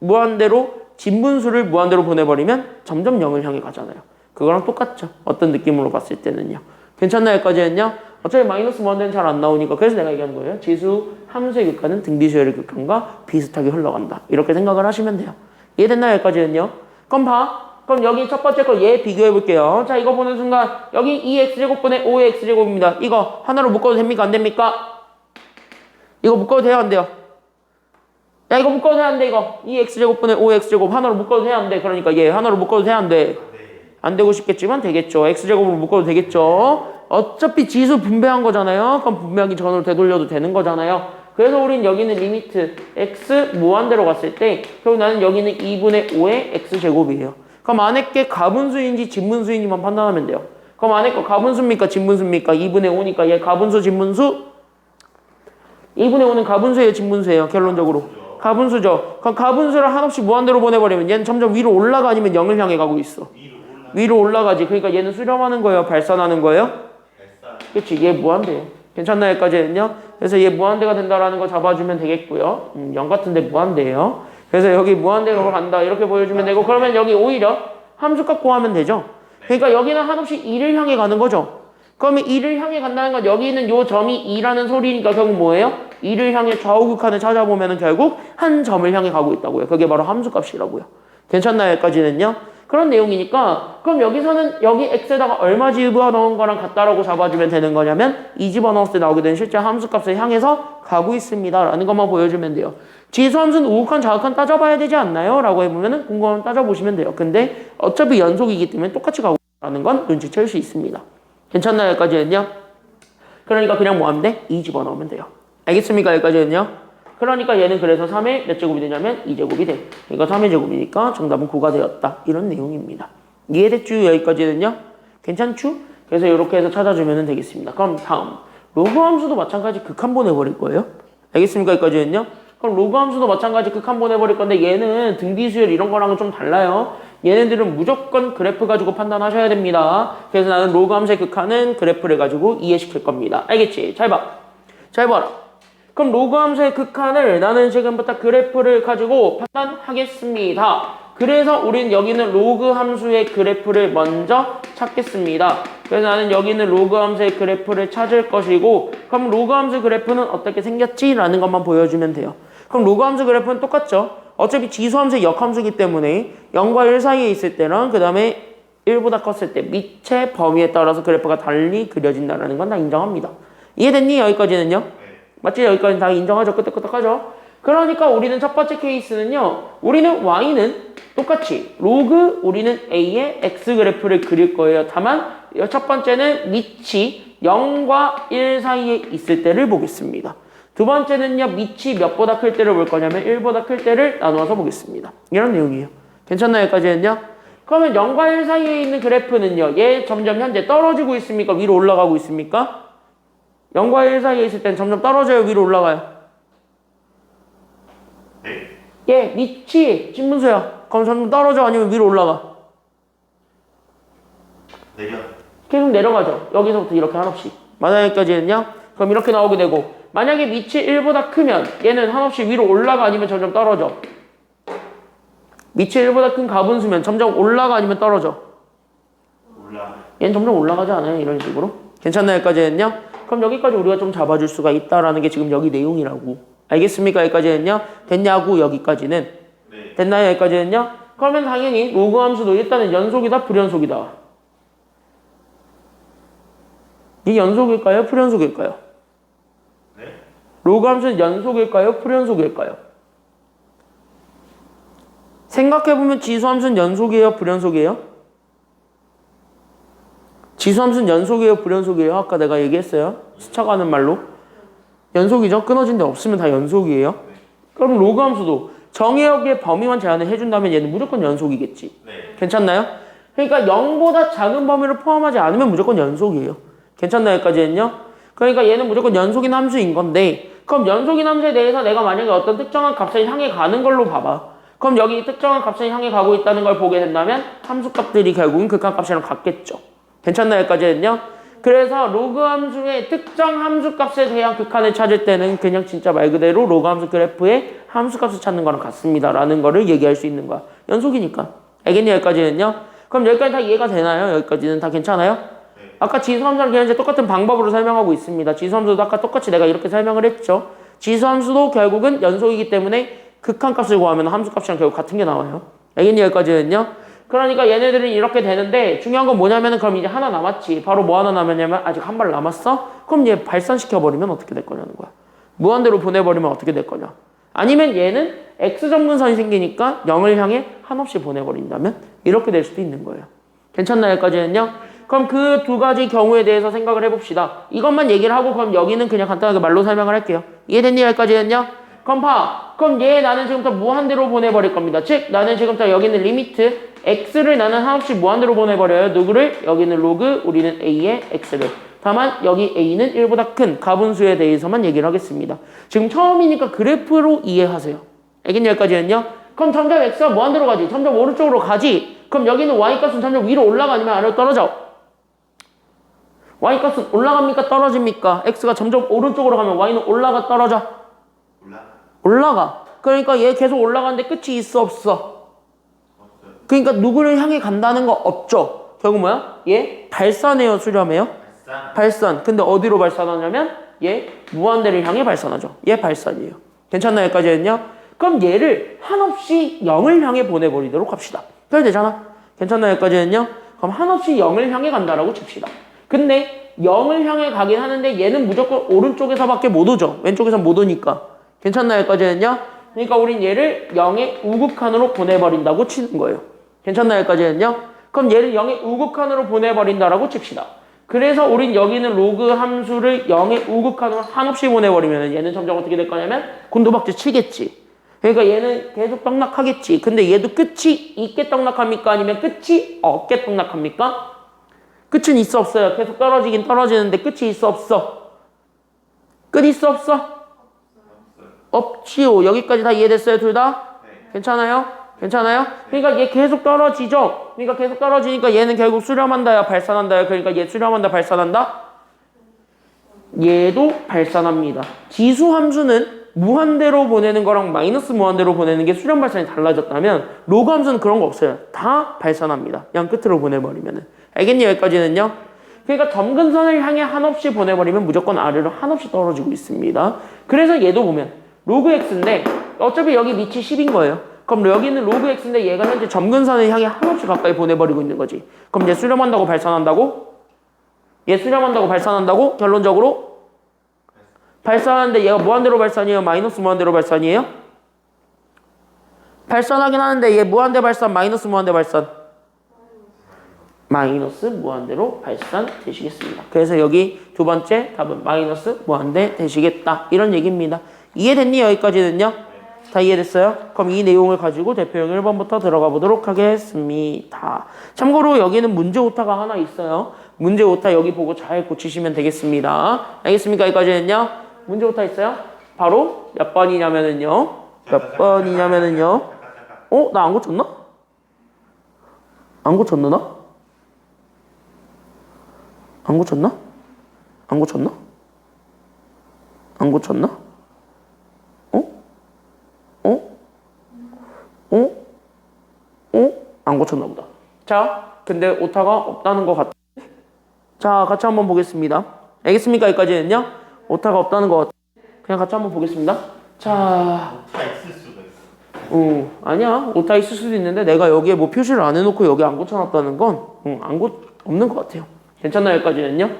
[SPEAKER 1] 무한대로 진분수를 무한대로 보내버리면 점점 0을 향해 가잖아요. 그거랑 똑같죠? 어떤 느낌으로 봤을 때는요. 괜찮나요? 여기까지는요? 어차피 마이너스 무한대는 잘 안 나오니까 그래서 내가 얘기하는 거예요. 지수 함수의 극한은 등비수열의 극한과 비슷하게 흘러간다. 이렇게 생각을 하시면 돼요. 이해됐나요? 여기까지는요? 그럼 여기 첫 번째 거 얘 비교해 볼게요. 자, 이거 보는 순간 여기 2x제곱분의 5x제곱입니다. 이거 하나로 묶어도 됩니까? 안 됩니까? 이거 묶어도 돼요? 안 돼요? 야, 이거 묶어도 돼? 안 돼? 이거 2x제곱분의 5x제곱 하나로 묶어도 돼? 안 돼? 그러니까 얘 하나로 묶어도 돼? 안 돼? 안 되고 싶겠지만 되겠죠. x제곱으로 묶어도 되겠죠. 어차피 지수 분배한 거잖아요. 그럼 분배하기 전으로 되돌려도 되는 거잖아요. 그래서 우린 여기는 리미트 x 무한대로 갔을 때 결국 나는 여기는 2분의 5의 x제곱이에요. 그럼 안에 게 가분수인지 진분수인지만 판단하면 돼요. 그럼 안에 거 가분수입니까? 진분수입니까? 2분의 5니까 얘 가분수 진분수? 2분의 5는 가분수예요? 진분수예요? 결론적으로. 가분수죠. 그럼 가분수를 한없이 무한대로 보내버리면 얘는 점점 위로 올라가 아니면 0을 향해 가고 있어? 위로 올라가지. 그러니까 얘는 수렴하는 거예요? 발산하는 거예요? 그치. 얘 무한대예요. 괜찮나요? 여기까지는요? 그래서 얘 무한대가 된다라는 거 잡아주면 되겠고요. 0 같은데 무한대예요. 그래서 여기 무한대로 간다. 이렇게 보여주면 되고 그러면 여기 오히려 함수값 구하면 되죠. 그러니까 여기는 한없이 2를 향해 가는 거죠. 그러면 2를 향해 간다는 건 여기 있는 요 점이 2라는 소리니까 결국 뭐예요? 2를 향해 좌우 극한을 찾아보면 결국 한 점을 향해 가고 있다고요. 그게 바로 함수값이라고요. 괜찮나요? 여기까지는요? 그런 내용이니까 그럼 여기서는 여기 x에다가 얼마 집어넣은 거랑 같다라고 잡아주면 되는 거냐면 이 집어넣었을 때 나오게 되는 실제 함수값을 향해서 가고 있습니다 라는 것만 보여주면 돼요. 지수함수는 우극한 좌극한 따져봐야 되지 않나요? 라고 해보면 궁금하면 따져보시면 돼요. 근데 어차피 연속이기 때문에 똑같이 가고 있다는 건 눈치챌 수 있습니다. 괜찮나요? 여기까지는요? 그러니까 그냥 뭐 하면 돼? 2 집어넣으면 돼요. 알겠습니까? 여기까지는요? 그러니까 얘는 그래서 3의 몇 제곱이 되냐면 2제곱이 돼. 그러니까 3의 제곱이니까 정답은 9가 되었다. 이런 내용입니다. 이해됐죠? 여기까지는요? 괜찮죠? 그래서 이렇게 해서 찾아주면 되겠습니다. 그럼 다음 로그 함수도 마찬가지 극한 보내버릴 거예요. 알겠습니까? 여기까지는요? 그럼 로그 함수도 마찬가지 극한 보내버릴 건데 얘는 등비수열 이런 거랑은 좀 달라요. 얘네들은 무조건 그래프 가지고 판단하셔야 됩니다. 그래서 나는 로그 함수의 극한은 그래프를 가지고 이해시킬 겁니다. 알겠지? 잘 봐. 잘 봐라. 그럼 로그 함수의 극한을 나는 지금부터 그래프를 가지고 판단하겠습니다. 그래서 우린 여기는 로그 함수의 그래프를 먼저 찾겠습니다. 그래서 나는 여기는 로그 함수의 그래프를 찾을 것이고 그럼 로그 함수 그래프는 어떻게 생겼지? 라는 것만 보여주면 돼요. 그럼 로그 함수 그래프는 똑같죠? 어차피 지수 함수의 역함수이기 때문에 0과 1 사이에 있을 때랑 그 다음에 1보다 컸을 때 밑의 범위에 따라서 그래프가 달리 그려진다는 건 다 인정합니다. 이해됐니? 여기까지는요? 맞지? 여기까지 다 인정하죠? 끄떡끄떡하죠? 그러니까 우리는 첫 번째 케이스는요. 우리는 y는 똑같이 로그 우리는 a의 x 그래프를 그릴 거예요. 다만 첫 번째는 밑이 0과 1 사이에 있을 때를 보겠습니다. 두 번째는요. 밑이 몇보다 클 때를 볼 거냐면 1보다 클 때를 나누어서 보겠습니다. 이런 내용이에요. 괜찮나요? 여기까지는요? 그러면 0과 1 사이에 있는 그래프는요. 얘 점점 현재 떨어지고 있습니까? 위로 올라가고 있습니까? 0과 1 사이에 있을 땐 점점 떨어져요? 위로 올라가요?
[SPEAKER 2] 네.
[SPEAKER 1] 예, 밑이 신문수야. 그럼 점점 떨어져? 아니면 위로 올라가?
[SPEAKER 2] 내려.
[SPEAKER 1] 계속 내려가죠. 여기서부터 이렇게 한없이. 만약에까지는요. 그럼 이렇게 나오게 되고 만약에 밑이 1보다 크면 얘는 한없이 위로 올라가 아니면 점점 떨어져? 밑이 1보다 큰 가분수면 점점 올라가 아니면 떨어져?
[SPEAKER 2] 올라.
[SPEAKER 1] 얘는 점점 올라가지 않아요? 이런 식으로. 괜찮나요? 여기까지는요? 그럼 여기까지 우리가 좀 잡아줄 수가 있다라는 게 지금 여기 내용이라고. 알겠습니까? 여기까지는요? 됐냐고 여기까지는.
[SPEAKER 2] 네.
[SPEAKER 1] 됐나요? 여기까지는요? 그러면 당연히 로그 함수도 일단은 연속이다, 불연속이다. 이게 연속일까요? 불연속일까요?
[SPEAKER 2] 네.
[SPEAKER 1] 로그 함수는 연속일까요? 불연속일까요? 생각해보면 지수 함수는 연속이에요? 불연속이에요? 지수함수는 연속이에요? 불연속이에요? 아까 내가 얘기했어요. 스쳐가는 말로. 연속이죠? 끊어진 데 없으면 다 연속이에요. 그럼 로그 함수도 정의역의 범위만 제한을 해준다면 얘는 무조건 연속이겠지.
[SPEAKER 2] 네.
[SPEAKER 1] 괜찮나요? 그러니까 0보다 작은 범위를 포함하지 않으면 무조건 연속이에요. 괜찮나요? 여기까지는요? 그러니까 얘는 무조건 연속인 함수인 건데 그럼 연속인 함수에 대해서 내가 만약에 어떤 특정한 값을 향해 가는 걸로 봐봐. 그럼 여기 특정한 값을 향해 가고 있다는 걸 보게 된다면 함수값들이 결국은 극한값이랑 같겠죠. 괜찮나요? 여기까지는요? 그래서 로그 함수의 특정 함수값에 대한 극한을 찾을 때는 그냥 진짜 말 그대로 로그 함수 그래프의 함수값을 찾는 거랑 같습니다. 라는 거를 얘기할 수 있는 거야. 연속이니까. 알겠니? 여기까지는요? 그럼 여기까지 다 이해가 되나요? 여기까지는 다 괜찮아요?
[SPEAKER 2] 네.
[SPEAKER 1] 아까 지수함수랑 현재 똑같은 방법으로 설명하고 있습니다. 지수함수도 아까 똑같이 내가 이렇게 설명을 했죠. 지수함수도 결국은 연속이기 때문에 극한값을 구하면 함수값이랑 결국 같은 게 나와요. 알겠니? 여기까지는요? 그러니까 얘네들은 이렇게 되는데 중요한 건 뭐냐면 그럼 이제 하나 남았지. 바로 뭐 하나 남았냐면 아직 한 발 남았어? 그럼 얘 발산시켜버리면 어떻게 될 거냐는 거야. 무한대로 보내버리면 어떻게 될 거냐. 아니면 얘는 X점근선이 생기니까 0을 향해 한없이 보내버린다면 이렇게 될 수도 있는 거예요. 괜찮나요? 여기까지는요? 그럼 그 두 가지 경우에 대해서 생각을 해봅시다. 이것만 얘기를 하고 그럼 여기는 그냥 간단하게 말로 설명을 할게요. 이해됐니? 여기까지는요? 그럼 봐. 그럼 얘 나는 지금부터 무한대로 보내버릴 겁니다. 즉 나는 지금부터 여기는 리미트 x를 나는 한없이 무한대로 보내버려요. 누구를? 여기는 로그 우리는 a의 x를. 다만 여기 a는 1보다 큰 가분수에 대해서만 얘기를 하겠습니다. 지금 처음이니까 그래프로 이해하세요. 알겠니? 여기까지는요? 그럼 점점 x가 무한대로 가지. 점점 오른쪽으로 가지. 그럼 여기는 y값은 점점 위로 올라가 아니면 아래로 떨어져? y값은 올라갑니까? 떨어집니까? x가 점점 오른쪽으로 가면 y는 올라가 떨어져? 올라가. 그러니까 얘 계속 올라가는데 끝이 있어 없어? 그러니까 누구를 향해 간다는 거 없죠. 결국 뭐야? 얘 발산해요, 수렴해요? 발산. 근데 어디로 발산하냐면 얘 무한대를 향해 발산하죠. 얘 발산이에요. 괜찮나요? 여기까지는요? 그럼 얘를 한없이 0을 향해 보내버리도록 합시다. 그래 되잖아. 괜찮나요? 여기까지는요? 그럼 한없이 0을 향해 간다라고 칩시다. 근데 0을 향해 가긴 하는데 얘는 무조건 오른쪽에서밖에 못 오죠. 왼쪽에서 못 오니까. 괜찮나요? 여기까지는요? 그러니까 우린 얘를 0의 우극한으로 보내버린다고 치는 거예요. 괜찮나요? 여기까지는요? 그럼 얘를 0의 우극한으로 보내버린다라고 칩시다. 그래서 우린 여기 있는 로그 함수를 0의 우극한으로 한없이 보내버리면 얘는 점점 어떻게 될 거냐면 곤두박질 치겠지. 그러니까 얘는 계속 떡락하겠지. 근데 얘도 끝이 있게 떡락합니까? 아니면 끝이 없게 떡락합니까? 끝은 있어 없어요? 계속 떨어지긴 떨어지는데 끝이 있어 없어? 끝 있어 없어? 없지요. 여기까지 다 이해됐어요? 둘 다? 괜찮아요? 괜찮아요? 그러니까 얘 계속 떨어지죠? 그러니까 계속 떨어지니까 얘는 결국 수렴한다야 발산한다야. 그러니까 얘 수렴한다 발산한다? 얘도 발산합니다. 지수 함수는 무한대로 보내는 거랑 마이너스 무한대로 보내는 게 수렴 발산이 달라졌다면 로그 함수는 그런 거 없어요. 다 발산합니다. 양 끝으로 보내버리면은. 알겠니? 여기까지는요? 그러니까 점근선을 향해 한없이 보내버리면 무조건 아래로 한없이 떨어지고 있습니다. 그래서 얘도 보면 로그 x인데 어차피 여기 밑이 10인 거예요. 그럼 여기는 로그 x인데 얘가 현재 점근선을 향해 한없이 가까이 보내버리고 있는 거지. 그럼 얘 수렴한다고 발산한다고? 얘 수렴한다고 발산한다고? 결론적으로? 발산하는데 얘가 무한대로 발산이에요? 마이너스 무한대로 발산이에요? 발산하긴 하는데 얘 무한대 발산, 마이너스 무한대 발산? 마이너스 무한대로 발산 되시겠습니다. 그래서 여기 두 번째 답은 마이너스 무한대 되시겠다. 이런 얘기입니다. 이해됐니? 여기까지는요? 다 이해됐어요? 그럼 이 내용을 가지고 대표형 1번부터 들어가 보도록 하겠습니다. 참고로 여기는 문제 오타가 하나 있어요. 문제 오타 여기 보고 잘 고치시면 되겠습니다. 알겠습니까? 여기까지는요? 문제 오타 있어요? 바로 몇 번이냐면은요? 몇 번이냐면은요? 나 안 고쳤나? 안 고쳤나 나? 안 고쳤나? 안 고쳤나? 안 고쳤나? 안 고쳤나 보다. 자, 근데 오타가 없다는 것 같아. 자, 같이 한번 보겠습니다. 알겠습니까? 여기까지는요? 오타가 없다는 것 같아. 그냥 같이 한번 보겠습니다. 자,
[SPEAKER 2] 다 있을 수가 있어.
[SPEAKER 1] 아니야. 오타 있을 수도 있는데 내가 여기에 뭐 표시를 안 해놓고 여기 안 고쳐놨다는 건 없는 것 같아요. 괜찮나요? 여기까지는요?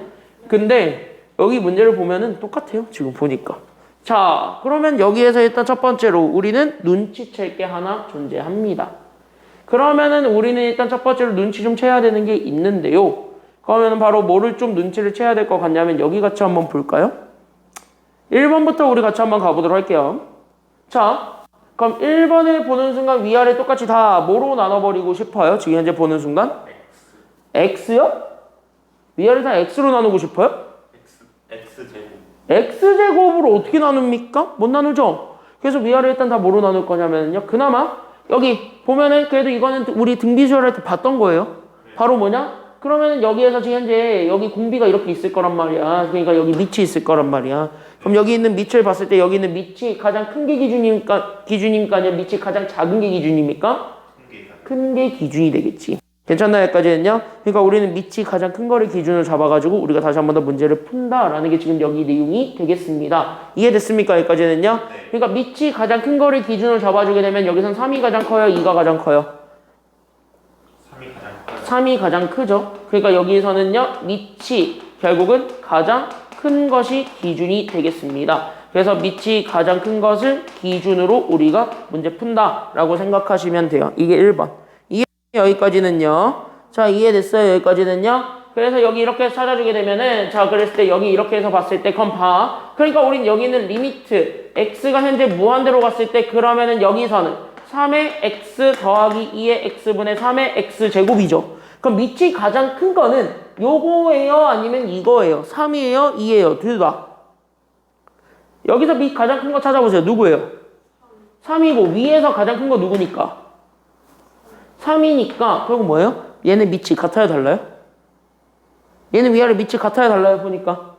[SPEAKER 1] 근데 여기 문제를 보면은 똑같아요. 지금 보니까. 자, 그러면 여기에서 일단 첫 번째로 우리는 눈치챌 게 하나 존재합니다. 그러면은 우리는 일단 첫 번째로 눈치 좀 채야 되는 게 있는데요. 그러면은 바로 뭐를 좀 눈치를 채야 될 것 같냐면 여기 같이 한번 볼까요? 1번부터 우리 같이 한번 가보도록 할게요. 자, 그럼 1번을 보는 순간 위아래 똑같이 다 뭐로 나눠버리고 싶어요? 지금 현재 보는 순간? X요? 위아래 다 X로 나누고 싶어요?
[SPEAKER 2] X제곱.
[SPEAKER 1] X제곱으로 어떻게 나눕니까? 못 나누죠? 그래서 위아래 일단 다 뭐로 나눌 거냐면요. 그나마 여기 보면은 그래도 이거는 우리 등비주얼 할 때 봤던 거예요. 바로 뭐냐? 그러면은 여기에서 지금 현재 여기 공비가 이렇게 있을 거란 말이야. 그러니까 여기 밑이 있을 거란 말이야. 그럼 여기 있는 밑을 봤을 때 여기 있는 밑이 가장 큰 게 기준입니까? 아니면 밑이 가장 작은 게 기준입니까? 큰 게 기준이 되겠지. 괜찮나요? 여기까지는요? 그러니까 우리는 밑이 가장 큰 거를 기준으로 잡아가지고 우리가 다시 한 번 더 문제를 푼다라는 게 지금 여기 내용이 되겠습니다. 이해됐습니까? 여기까지는요? 그러니까 밑이 가장 큰 거를 기준으로 잡아주게 되면 여기선 3이 가장 커요? 2가 가장 커요?
[SPEAKER 2] 3이 가장 커요.
[SPEAKER 1] 3이 가장 크죠? 그러니까 여기서는요, 밑이 결국은 가장 큰 것이 기준이 되겠습니다. 그래서 밑이 가장 큰 것을 기준으로 우리가 문제 푼다라고 생각하시면 돼요. 이게 1번. 여기까지는요. 자, 이해됐어요? 여기까지는요. 그래서 여기 이렇게 찾아주게 되면은 자, 그랬을 때 여기 이렇게 해서 봤을 때 그럼 봐. 그러니까 우린 여기는 리미트 x가 현재 무한대로 갔을 때 그러면은 여기서는 3의 x 더하기 2의 x분의 3의 x제곱이죠. 그럼 밑이 가장 큰 거는 요거예요? 아니면 이거예요? 3이에요? 2예요? 둘 다. 여기서 밑 가장 큰 거 찾아보세요. 누구예요? 3이고 위에서 가장 큰 거 누구니까? 3이니까 결국 뭐예요? 얘네 밑이 같아요? 달라요? 얘는 위아래 밑이 같아요? 달라요? 보니까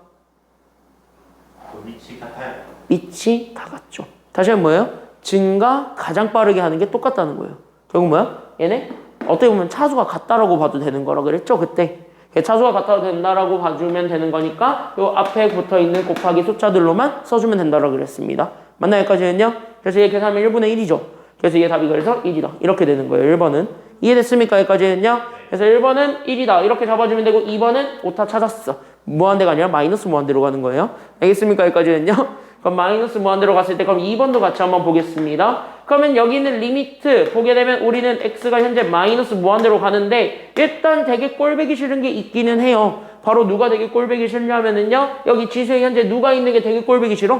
[SPEAKER 2] 밑이 같아요.
[SPEAKER 1] 밑이 다 같죠. 다시 한번 뭐예요? 증가 가장 빠르게 하는 게 똑같다는 거예요. 결국 뭐야? 얘네 어떻게 보면 차수가 같다라고 봐도 되는 거라 그랬죠? 그때 개차수가 같아도 된다라고 봐주면 되는 거니까 요 앞에 붙어있는 곱하기 숫자들로만 써주면 된다라고 그랬습니다. 맞나요? 여기까지는요? 그래서 얘 계산하면 1분의 1이죠. 그래서 얘 답이 그래서 1이다. 이렇게 되는 거예요. 1번은. 이해됐습니까? 여기까지는요? 그래서 1번은 1이다. 이렇게 잡아주면 되고 2번은 오타 찾았어. 무한대가 아니라 마이너스 무한대로 가는 거예요. 알겠습니까? 여기까지는요? 그럼 마이너스 무한대로 갔을 때 그럼 2번도 같이 한번 보겠습니다. 그러면 여기 있는 리미트 보게 되면 우리는 x가 현재 마이너스 무한대로 가는데 일단 되게 꼴보기 싫은 게 있기는 해요. 바로 누가 되게 꼴보기 싫냐면은요. 여기 지수에 현재 누가 있는 게 되게 꼴보기 싫어?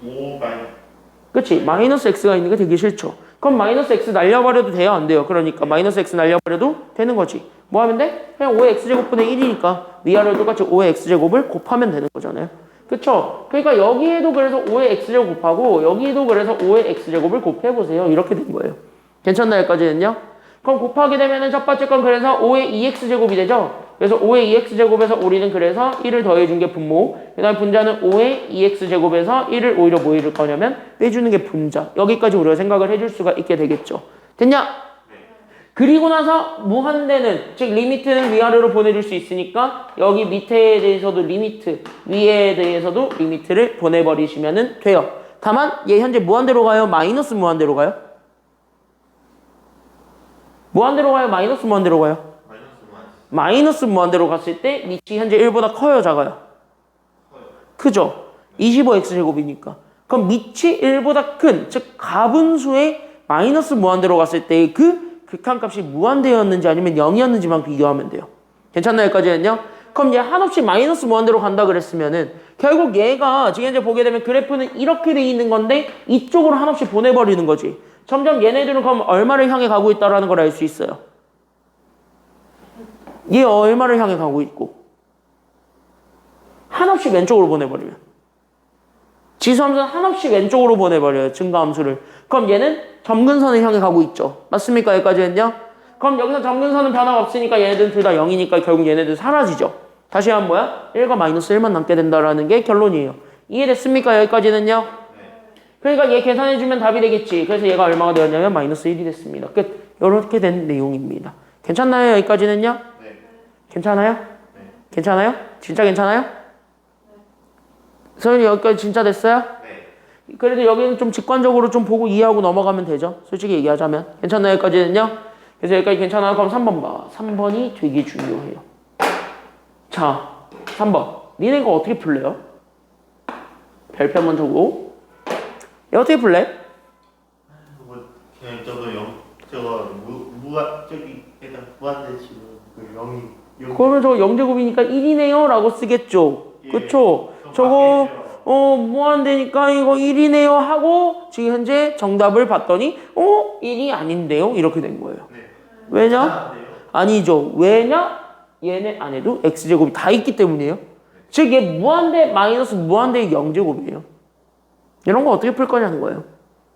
[SPEAKER 2] 5
[SPEAKER 1] 그치? 마이너스 x가 있는 게 되게 싫죠. 그럼 마이너스 x 날려버려도 돼요? 안 돼요? 그러니까 마이너스 x 날려버려도 되는 거지. 뭐 하면 돼? 그냥 5의 x제곱분의 1이니까 위아래로 똑같이 5의 x제곱을 곱하면 되는 거잖아요. 그쵸? 그러니까 여기에도 그래서 5의 x제곱 곱하고 여기도 그래서 5의 x제곱을 곱해보세요. 이렇게 된 거예요. 괜찮나요? 여기까지는요? 그럼 곱하게 되면은 첫 번째 건 그래서 5의 2x제곱이 되죠? 그래서 5의 2x제곱에서 우리는 그래서 1을 더해준 게 분모, 그 다음에 분자는 5의 2x제곱에서 1을 오히려 뭐 해줄 거냐면 빼주는 게 분자. 여기까지 우리가 생각을 해줄 수가 있게 되겠죠. 됐냐? 그리고 나서 무한대는, 즉 리미트는 위아래로 보내줄 수 있으니까 여기 밑에에 대해서도 리미트, 위에 대해서도 리미트를 보내버리시면 돼요. 다만 얘 현재 무한대로 가요? 마이너스 무한대로 가요? 무한대로 가요? 마이너스 무한대로 가요? 마이너스 무한대로 갔을 때 밑이 현재 1보다 커요? 작아요? 크죠? 25x제곱이니까. 그럼 밑이 1보다 큰, 즉 가분수의 마이너스 무한대로 갔을 때 그 극한값이 무한대였는지 아니면 0이었는지만 비교하면 돼요. 괜찮나요? 여기까지는요? 그럼 얘 한없이 마이너스 무한대로 간다 그랬으면은 결국 얘가 지금 이제 보게 되면 그래프는 이렇게 돼 있는 건데 이쪽으로 한없이 보내버리는 거지. 점점 얘네들은 그럼 얼마를 향해 가고 있다라는 걸 알 수 있어요. 얘 얼마를 향해 가고 있고 한없이 왼쪽으로 보내버리면 지수함수는 한없이 왼쪽으로 보내버려요. 증가함수를. 그럼 얘는 점근선을 향해 가고 있죠. 맞습니까? 여기까지는요? 그럼 여기서 점근선은 변화가 없으니까 얘네들은 둘 다 0이니까 결국 얘네들 사라지죠. 다시 하면 뭐야? 1과 마이너스 1만 남게 된다라는 게 결론이에요. 이해됐습니까? 여기까지는요? 그러니까 얘 계산해주면 답이 되겠지. 그래서 얘가 얼마가 되었냐면 마이너스 1이 됐습니다. 끝. 이렇게 된 내용입니다. 괜찮나요? 여기까지는요?
[SPEAKER 2] 네.
[SPEAKER 1] 괜찮아요?
[SPEAKER 2] 네.
[SPEAKER 1] 괜찮아요? 진짜 괜찮아요? 선생님 여기까지 진짜 됐어요?
[SPEAKER 2] 네.
[SPEAKER 1] 그래도 여기는 좀 직관적으로 좀 보고 이해하고 넘어가면 되죠. 솔직히 얘기하자면. 괜찮나요? 여기까지는요? 그래서 여기까지 괜찮아요? 그럼 3번 봐. 3번이 되게 중요해요. 자, 3번. 니네가 어떻게 풀래요? 별표 먼저 보고. 얘 어떻게 풀래?
[SPEAKER 2] 뭐 그냥 저거 저기 일단 무한대 치고 그 0이
[SPEAKER 1] 그러면 저거 0제곱이니까 1이네요 라고 쓰겠죠.
[SPEAKER 2] 예.
[SPEAKER 1] 그쵸? 저거 무한대니까 이거 1이네요 하고 지금 현재 정답을 봤더니 1이 아닌데요? 이렇게 된 거예요.
[SPEAKER 2] 네.
[SPEAKER 1] 왜냐? 아니죠. 왜냐? 얘네 안에도 x제곱이 다 있기 때문이에요. 즉 얘 무한대 마이너스 무한대의 0제곱이에요. 이런 거 어떻게 풀 거냐는 거예요.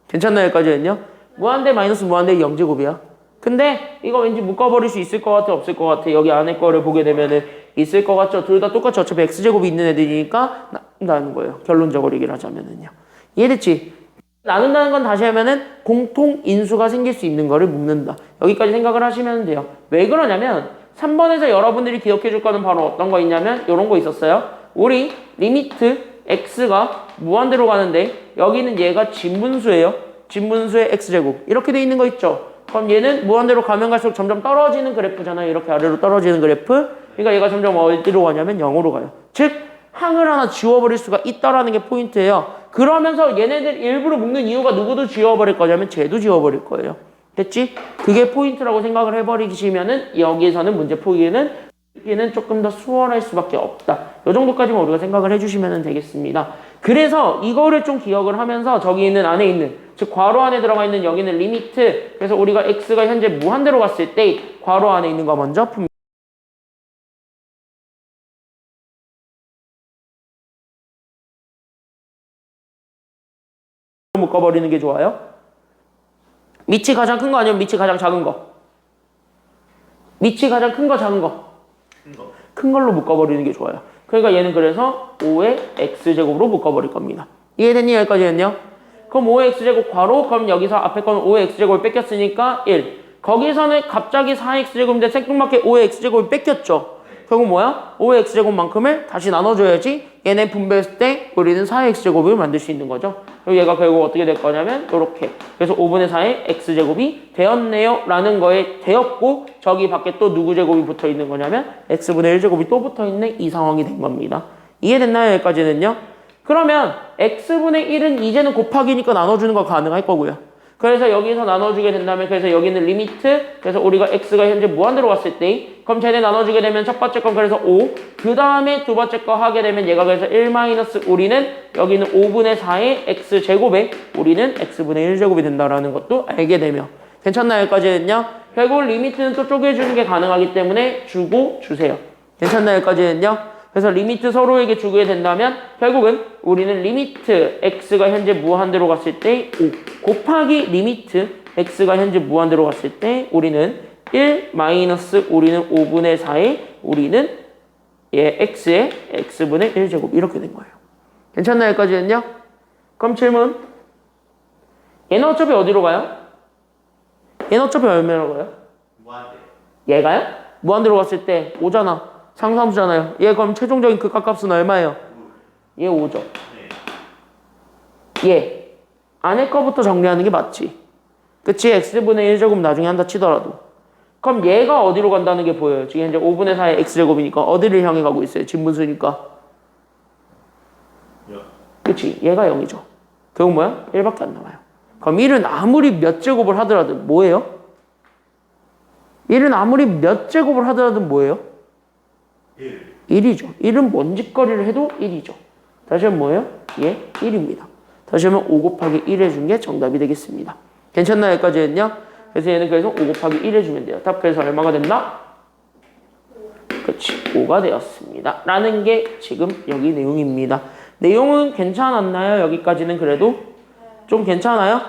[SPEAKER 1] 괜찮나요? 여기까지는요? 무한대 마이너스 무한대의 0제곱이야. 근데 이거 왠지 묶어버릴 수 있을 것 같아? 없을 것 같아? 여기 안에 거를 보게 되면은 있을 것 같죠? 둘 다 똑같이 어차피 x제곱이 있는 애들이니까 나눈다는 거예요. 결론적으로 얘기를 하자면은요. 이해됐지? 나눈다는 건 다시 하면은 공통 인수가 생길 수 있는 거를 묶는다. 여기까지 생각을 하시면 돼요. 왜 그러냐면 3번에서 여러분들이 기억해 줄 거는 바로 어떤 거 있냐면 이런 거 있었어요. 우리 리미트 x가 무한대로 가는데 여기는 얘가 진분수예요. 진분수의 x제곱 이렇게 돼 있는 거 있죠. 그럼 얘는 무한대로 가면 갈수록 점점 떨어지는 그래프잖아요. 이렇게 아래로 떨어지는 그래프. 그러니까 얘가 점점 어디로 가냐면 0으로 가요. 즉 항을 하나 지워버릴 수가 있다라는 게 포인트예요. 그러면서 얘네들 일부러 묶는 이유가 누구도 지워버릴 거냐면 쟤도 지워버릴 거예요. 됐지? 그게 포인트라고 생각을 해버리시면은 여기에서는 문제 포기는 얘는 조금 더 수월할 수밖에 없다. 이 정도까지만 우리가 생각을 해주시면 되겠습니다. 그래서 이거를 좀 기억을 하면서 저기 있는 안에 있는 즉 괄호 안에 들어가 있는 여기는 리미트. 그래서 우리가 x가 현재 무한대로 갔을 때 괄호 안에 있는 거 먼저 풉니다. 묶어버리는 게 좋아요. 밑이 가장 큰 거 아니면 밑이 가장 작은 거? 밑이 가장 큰 거 작은 거? 큰 걸로 묶어버리는 게 좋아요. 그러니까 얘는 그래서 5의 x제곱으로 묶어버릴 겁니다. 이해됐니? 여기까지는요? 그럼 5의 x제곱 괄호 그럼 여기서 앞에 거는 5의 x제곱을 뺏겼으니까 1 거기서는 갑자기 4x제곱인데 생뚱맞게 5의 x제곱이 뺏겼죠. 결국 뭐야? 5의 x제곱만큼을 다시 나눠줘야지 얘네 분배했을 때 우리는 4의 x제곱을 만들 수 있는 거죠. 그리고 얘가 결국 어떻게 될 거냐면 이렇게. 그래서 5분의 4의 x제곱이 되었네요 라는 거에 되었고 저기 밖에 또 누구 제곱이 붙어 있는 거냐면 x분의 1제곱이 또 붙어 있는 이 상황이 된 겁니다. 이해됐나요? 여기까지는요? 그러면 x분의 1은 이제는 곱하기니까 나눠주는 거 가능할 거고요. 그래서 여기서 나눠주게 된다면 그래서 여기는 리미트 그래서 우리가 x가 현재 무한대로 갔을 때 그럼 쟤네 나눠주게 되면 첫 번째 건 그래서 5 그 다음에 두 번째 거 하게 되면 얘가 그래서 1 마이너스 우리는 여기는 5분의 4의 x제곱에 우리는 x분의 1제곱이 된다라는 것도 알게 되며 괜찮나요? 여기까지는요? 결국 리미트는 또 쪼개주는 게 가능하기 때문에 주고 주세요. 괜찮나요? 여기까지는요? 그래서 리미트 서로에게 주게 된다면 결국은 우리는 리미트 x가 현재 무한대로 갔을 때 5 곱하기 리미트 x가 현재 무한대로 갔을 때 우리는 1 마이너스 우리는 5분의 4의 우리는 x의 x분의 1제곱 이렇게 된 거예요. 괜찮나요? 여기까지는요? 그럼 질문 얘는 어차피 어디로 가요? 얘는 어차피 얼마로 가요?
[SPEAKER 2] 무한대.
[SPEAKER 1] 얘가요? 무한대로 갔을 때 5잖아. 상수함수잖아요. 얘 그럼 최종적인 극합값은 얼마예요? 얘 5죠. 얘 안에 거부터 정리하는 게 맞지. 그치? x분의 1제곱 나중에 한다 치더라도. 그럼 얘가 어디로 간다는 게 보여요. 지금 현재 5분의 4의 x제곱이니까 어디를 향해 가고 있어요? 진분수니까. 그치? 얘가 0이죠. 결국 뭐야? 1밖에 안 남아요. 그럼 1은 아무리 몇 제곱을 하더라도 뭐예요? 1은 아무리 몇 제곱을 하더라도 뭐예요? 1이죠. 1은 뭔 짓거리를 해도 1이죠. 다시 하면 뭐예요? 예, 1입니다. 다시 하면 5 곱하기 1 해준 게 정답이 되겠습니다. 괜찮나요? 여기까지는요? 그래서 얘는 그래서 5 곱하기 1 해주면 돼요. 답 그래서 얼마가 됐나? 그렇지. 5가 되었습니다. 라는 게 지금 여기 내용입니다. 내용은 괜찮았나요? 여기까지는 그래도? 좀 괜찮아요?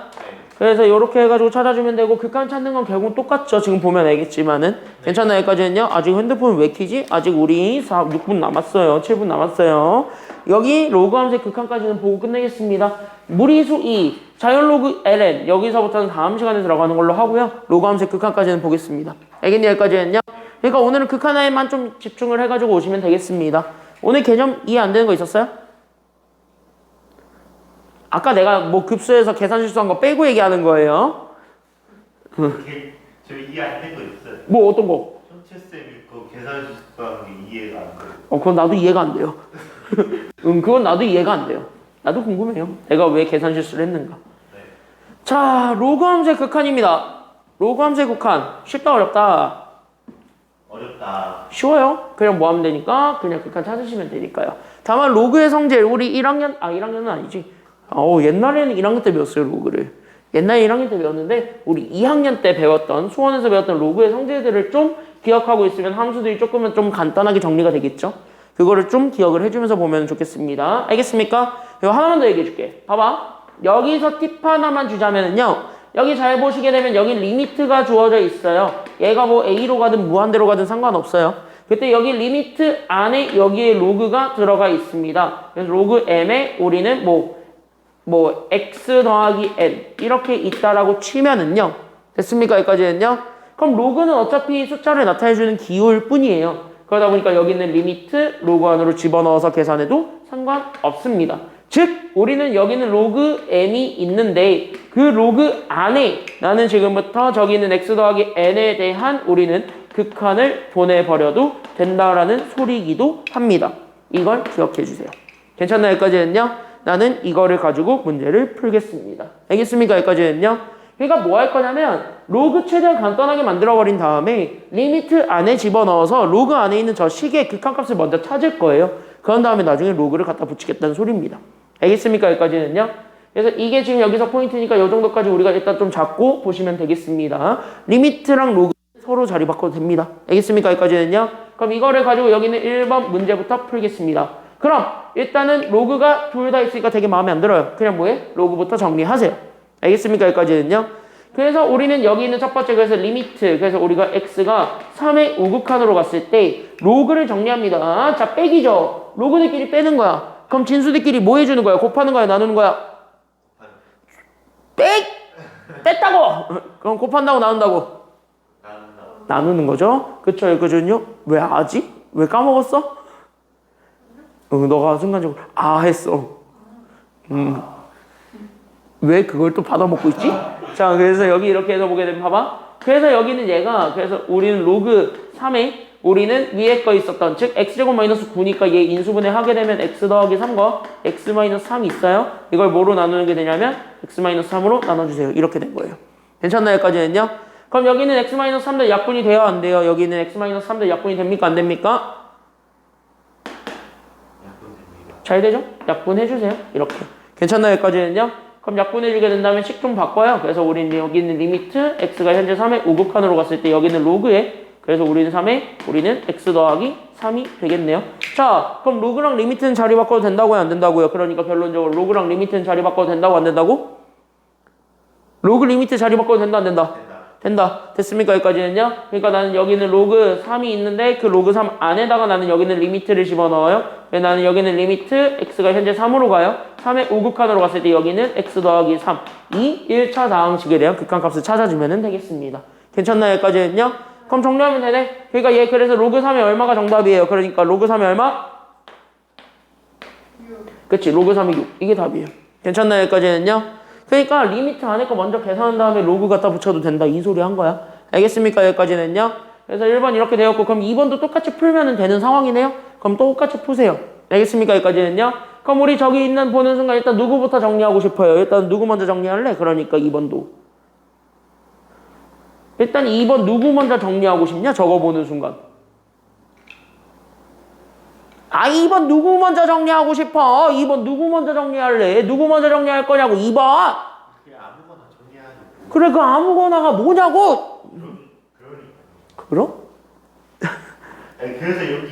[SPEAKER 1] 그래서 이렇게 해가지고 찾아주면 되고 극한 찾는 건 결국 똑같죠. 지금 보면 알겠지만은 괜찮나요? 여기까지는요. 아직 핸드폰 왜 키지? 아직 우리 6분 남았어요. 7분 남았어요. 여기 로그 함수의 극한까지는 보고 끝내겠습니다. 무리수 2, 자연로그 ln 여기서부터는 다음 시간에 들어가는 걸로 하고요. 로그 함수의 극한까지는 보겠습니다. 알겠니? 여기까지는요. 그러니까 오늘은 극한에만 좀 집중을 해가지고 오시면 되겠습니다. 오늘 개념 이해 안 되는 거 있었어요? 아까 내가 뭐 급수에서 계산 실수한 거 빼고 얘기하는 거예요.
[SPEAKER 2] 저 이해 안 된 거 있어요.
[SPEAKER 1] 뭐 어떤 거?
[SPEAKER 2] 현채쌤이 그 계산 실수하는 게 이해가 안 돼요.
[SPEAKER 1] 그건 나도 이해가 안 돼요. 그건 나도 이해가 안 돼요. 나도 궁금해요. 내가 왜 계산 실수를 했는가.
[SPEAKER 2] 네.
[SPEAKER 1] 자, 로그 함수의 극한입니다. 로그 함수의 극한. 쉽다 어렵다?
[SPEAKER 2] 어렵다.
[SPEAKER 1] 쉬워요. 그냥 뭐 하면 되니까 그냥 극한 찾으시면 되니까요. 다만 로그의 성질 우리 1학년은 아니지. 옛날에는 1학년 때 배웠어요, 로그를. 옛날에 1학년 때 배웠는데 우리 2학년 때 배웠던 수원에서 배웠던 로그의 성질들을 좀 기억하고 있으면 함수들이 조금은 좀 간단하게 정리가 되겠죠. 그거를 좀 기억을 해주면서 보면 좋겠습니다. 알겠습니까? 이거 하나만 더 얘기해 줄게. 봐봐. 여기서 팁 하나만 주자면은요. 여기 잘 보시게 되면 여기 리미트가 주어져 있어요. 얘가 뭐 A로 가든 무한대로 가든 상관없어요. 그때 여기 리미트 안에 여기에 로그가 들어가 있습니다. 그래서 로그 m에 우리는 뭐 x 더하기 n 이렇게 있다라고 치면은요. 됐습니까? 여기까지는요. 그럼 로그는 어차피 숫자를 나타내주는 기호일 뿐이에요. 그러다 보니까 여기는 리미트 로그 안으로 집어넣어서 계산해도 상관없습니다. 즉 우리는 여기는 로그 m이 있는데 그 로그 안에 나는 지금부터 저기 있는 x 더하기 n에 대한 우리는 극한을 보내버려도 된다라는 소리이기도 합니다. 이걸 기억해 주세요. 괜찮나요? 여기까지는요. 나는 이거를 가지고 문제를 풀겠습니다. 알겠습니까? 여기까지는요. 그러니까 뭐 할 거냐면 로그 최대한 간단하게 만들어버린 다음에 리미트 안에 집어넣어서 로그 안에 있는 저 식의 극한값을 먼저 찾을 거예요. 그런 다음에 나중에 로그를 갖다 붙이겠다는 소리입니다. 알겠습니까? 여기까지는요. 그래서 이게 지금 여기서 포인트니까 이 정도까지 우리가 일단 좀 잡고 보시면 되겠습니다. 리미트랑 로그 서로 자리 바꿔도 됩니다. 알겠습니까? 여기까지는요. 그럼 이거를 가지고 여기는 1번 문제부터 풀겠습니다. 그럼 일단은 로그가 둘 다 있으니까 되게 마음에 안 들어요. 그냥 뭐해? 로그부터 정리하세요. 알겠습니까? 여기까지는요. 그래서 우리는 여기 있는 첫 번째 그래서 리미트 그래서 우리가 x가 3의 우극한으로 갔을 때 로그를 정리합니다. 자 빼기죠. 로그들끼리 빼는 거야. 그럼 진수들끼리 뭐 해주는 거야? 곱하는 거야? 나누는 거야? 뺐다고! 그럼 곱한다고 나눈다고? 나누는 거죠. 그쵸? 여기까지는요? 왜 아지? 왜 까먹었어? 너가 순간적으로 했어. 왜 그걸 또 받아먹고 있지? 자, 그래서 여기 이렇게 해서 보게 되면 봐봐. 그래서 여기는 얘가 그래서 우리는 로그 3에 우리는 위에 거 있었던 즉 x제곱 마이너스 9니까 얘 인수분해 하게 되면 x 더하기 3과 x 마이너스 3이 있어요. 이걸 뭐로 나누는 게 되냐면 x 마이너스 3으로 나눠주세요. 이렇게 된 거예요. 괜찮나요? 여기까지는요? 그럼 여기는 x 마이너스 3대 약분이 돼요? 안 돼요? 여기는 x 마이너스 3대 약분이 됩니까? 안 됩니까?
[SPEAKER 2] 약분됩니다.
[SPEAKER 1] 잘 되죠? 약분해주세요. 이렇게. 괜찮나요? 여기까지는요? 그럼 약분해주게 된다면 식 좀 바꿔요. 그래서 우리는 여기 있는 리미트 x가 현재 3의 우극한으로 갔을 때 여기는 로그에 그래서 우리는 3에 우리는 x 더하기 3이 되겠네요. 자, 그럼 로그랑 리미트는 자리 바꿔도 된다고요? 안 된다고요? 그러니까 결론적으로 로그랑 리미트는 자리 바꿔도 된다고? 안 된다고? 로그 리미트 자리 바꿔도 된다? 안 된다? 된다. 됐습니까? 여기까지는요? 그러니까 나는 여기는 로그 3이 있는데 그 로그 3 안에다가 나는 여기는 리미트를 집어넣어요. 왜 나는 여기는 리미트 x가 현재 3으로 가요. 3의 우극한으로 갔을 때 여기는 x 더하기 3 이 1차 다항식에 대한 극한값을 찾아주면 되겠습니다. 괜찮나요? 여기까지는요? 그럼 정리하면 되네. 그러니까 얘 그래서 로그 3이 얼마가 정답이에요. 그러니까 로그 3이 얼마?
[SPEAKER 3] 6.
[SPEAKER 1] 그치, 로그 3이 6. 이게 답이에요. 괜찮나요? 여기까지는요? 그러니까 리미트 안에 거 먼저 계산한 다음에 로그 갖다 붙여도 된다. 이 소리 한 거야. 알겠습니까? 여기까지는요? 그래서 1번 이렇게 되었고 그럼 2번도 똑같이 풀면 되는 상황이네요. 그럼 똑같이 푸세요. 알겠습니까? 여기까지는요? 그럼 우리 저기 있는 보는 순간 일단 누구부터 정리하고 싶어요? 일단 누구 먼저 정리할래? 그러니까 2번도. 일단 2번 누구 먼저 정리하고 싶냐? 저거 보는 순간. 2번 누구 먼저 정리하고 싶어? 2번 누구 먼저 정리할래? 누구 먼저 정리할 거냐고 2번.
[SPEAKER 2] 그냥 아무거나 정리하지.
[SPEAKER 1] 그래 그 아무거나가 뭐냐고.
[SPEAKER 2] 그러니까.
[SPEAKER 1] 그럼?
[SPEAKER 2] 아니, 그래서 여기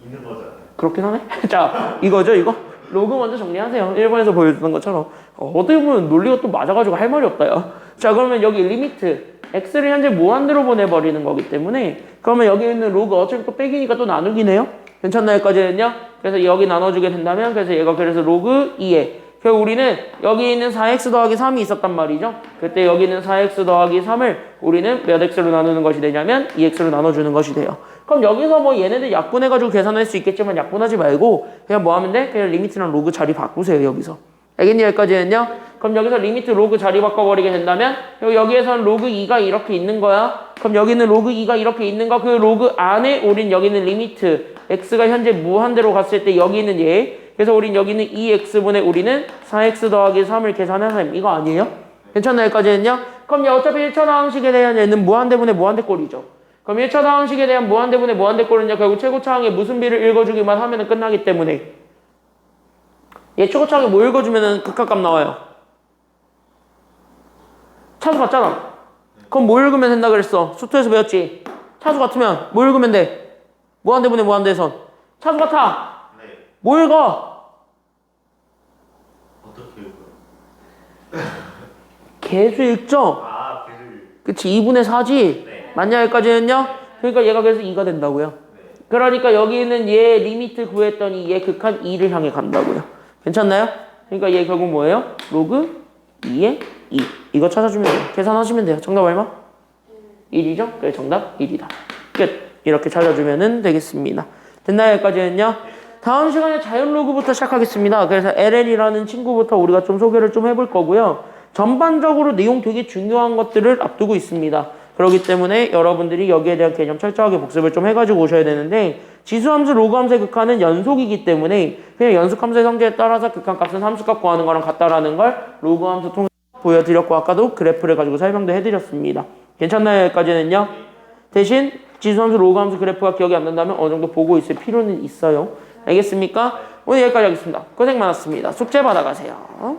[SPEAKER 2] 있는 거잖아요.
[SPEAKER 1] 그렇긴 하네. 자 이거죠 이거. 로그 먼저 정리하세요. 1번에서 보여주던 것처럼. 어떻게 보면 논리가 또 맞아가지고 할 말이 없다 야. 자 그러면 여기 리미트 x를 현재 무한대로 보내버리는 거기 때문에 그러면 여기 있는 로그 어차피 또 빼기니까 또 나누기네요. 괜찮나요? 여기까지는요? 그래서 여기 나눠주게 된다면 그래서 얘가 그래서 로그 2에 그리고 우리는 여기 있는 4x 더하기 3이 있었단 말이죠. 그때 여기 있는 4x 더하기 3을 우리는 몇 x로 나누는 것이 되냐면 2x로 나눠주는 것이 돼요. 그럼 여기서 뭐 얘네들 약분해가지고 계산할 수 있겠지만 약분하지 말고 그냥 뭐 하면 돼? 그냥 리미트랑 로그 자리 바꾸세요. 여기서. 알겠니? 여기까지는요? 그럼 여기서 리미트 로그 자리 바꿔버리게 된다면 여기에선 로그 2가 이렇게 있는 거야. 그럼 여기는 로그 2가 이렇게 있는 거 그 로그 안에 우린 여기는 리미트 x가 현재 무한대로 갔을 때 여기는 얘 그래서 우린 여기는 2x분의 우리는 4x 더하기 3을 계산하는 이거 아니에요? 괜찮나요? 여기까지는요? 그럼 어차피 1차 다항식에 대한 얘는 무한대분의 무한대꼴이죠. 그럼 1차 다항식에 대한 무한대분의 무한대꼴은요 결국 최고차항의 무슨 비를 읽어주기만 하면 끝나기 때문에 얘 최고차항에 뭐 읽어주면 극한값 나와요? 차수 같잖아. 그럼 뭐 읽으면 된다 그랬어? 수투에서 배웠지? 차수 같으면 뭐 읽으면 돼? 무한대분의 무한대선. 차수 같아.
[SPEAKER 2] 네.
[SPEAKER 1] 뭐 읽어?
[SPEAKER 2] 어떻게 읽어요?
[SPEAKER 1] 계수 읽죠?
[SPEAKER 2] 걔를.
[SPEAKER 1] 그치 2분의 4지?
[SPEAKER 2] 네.
[SPEAKER 1] 맞냐 여기까지는요? 그러니까 얘가 그래서 2가 된다고요.
[SPEAKER 2] 네.
[SPEAKER 1] 그러니까 여기는 얘 리미트 구했더니 얘 극한 2를 향해 간다고요. 괜찮나요? 그러니까 얘 결국 뭐예요? 로그 2에 2. 이거 찾아주면 돼요. 계산하시면 돼요. 정답 얼마? 1이죠? 그래 정답 1이다. 끝. 이렇게 찾아주면 되겠습니다. 됐나요? 여기까지는요? 다음 시간에 자연 로그부터 시작하겠습니다. 그래서 LL이라는 친구부터 우리가 좀 소개를 좀 해볼 거고요. 전반적으로 내용 되게 중요한 것들을 앞두고 있습니다. 그렇기 때문에 여러분들이 여기에 대한 개념 철저하게 복습을 좀 해가지고 오셔야 되는데 지수함수, 로그함수의 극한은 연속이기 때문에 그냥 연속함수의 성질에 따라서 극한값은 함수값 구하는 거랑 같다라는 걸 로그함수 통해서 보여드렸고 아까도 그래프를 가지고 설명도 해드렸습니다. 괜찮나요? 여기까지는요? 대신 지수함수, 로그함수 그래프가 기억이 안 난다면 어느 정도 보고 있을 필요는 있어요. 알겠습니까? 오늘 여기까지 하겠습니다. 고생 많았습니다. 숙제 받아가세요.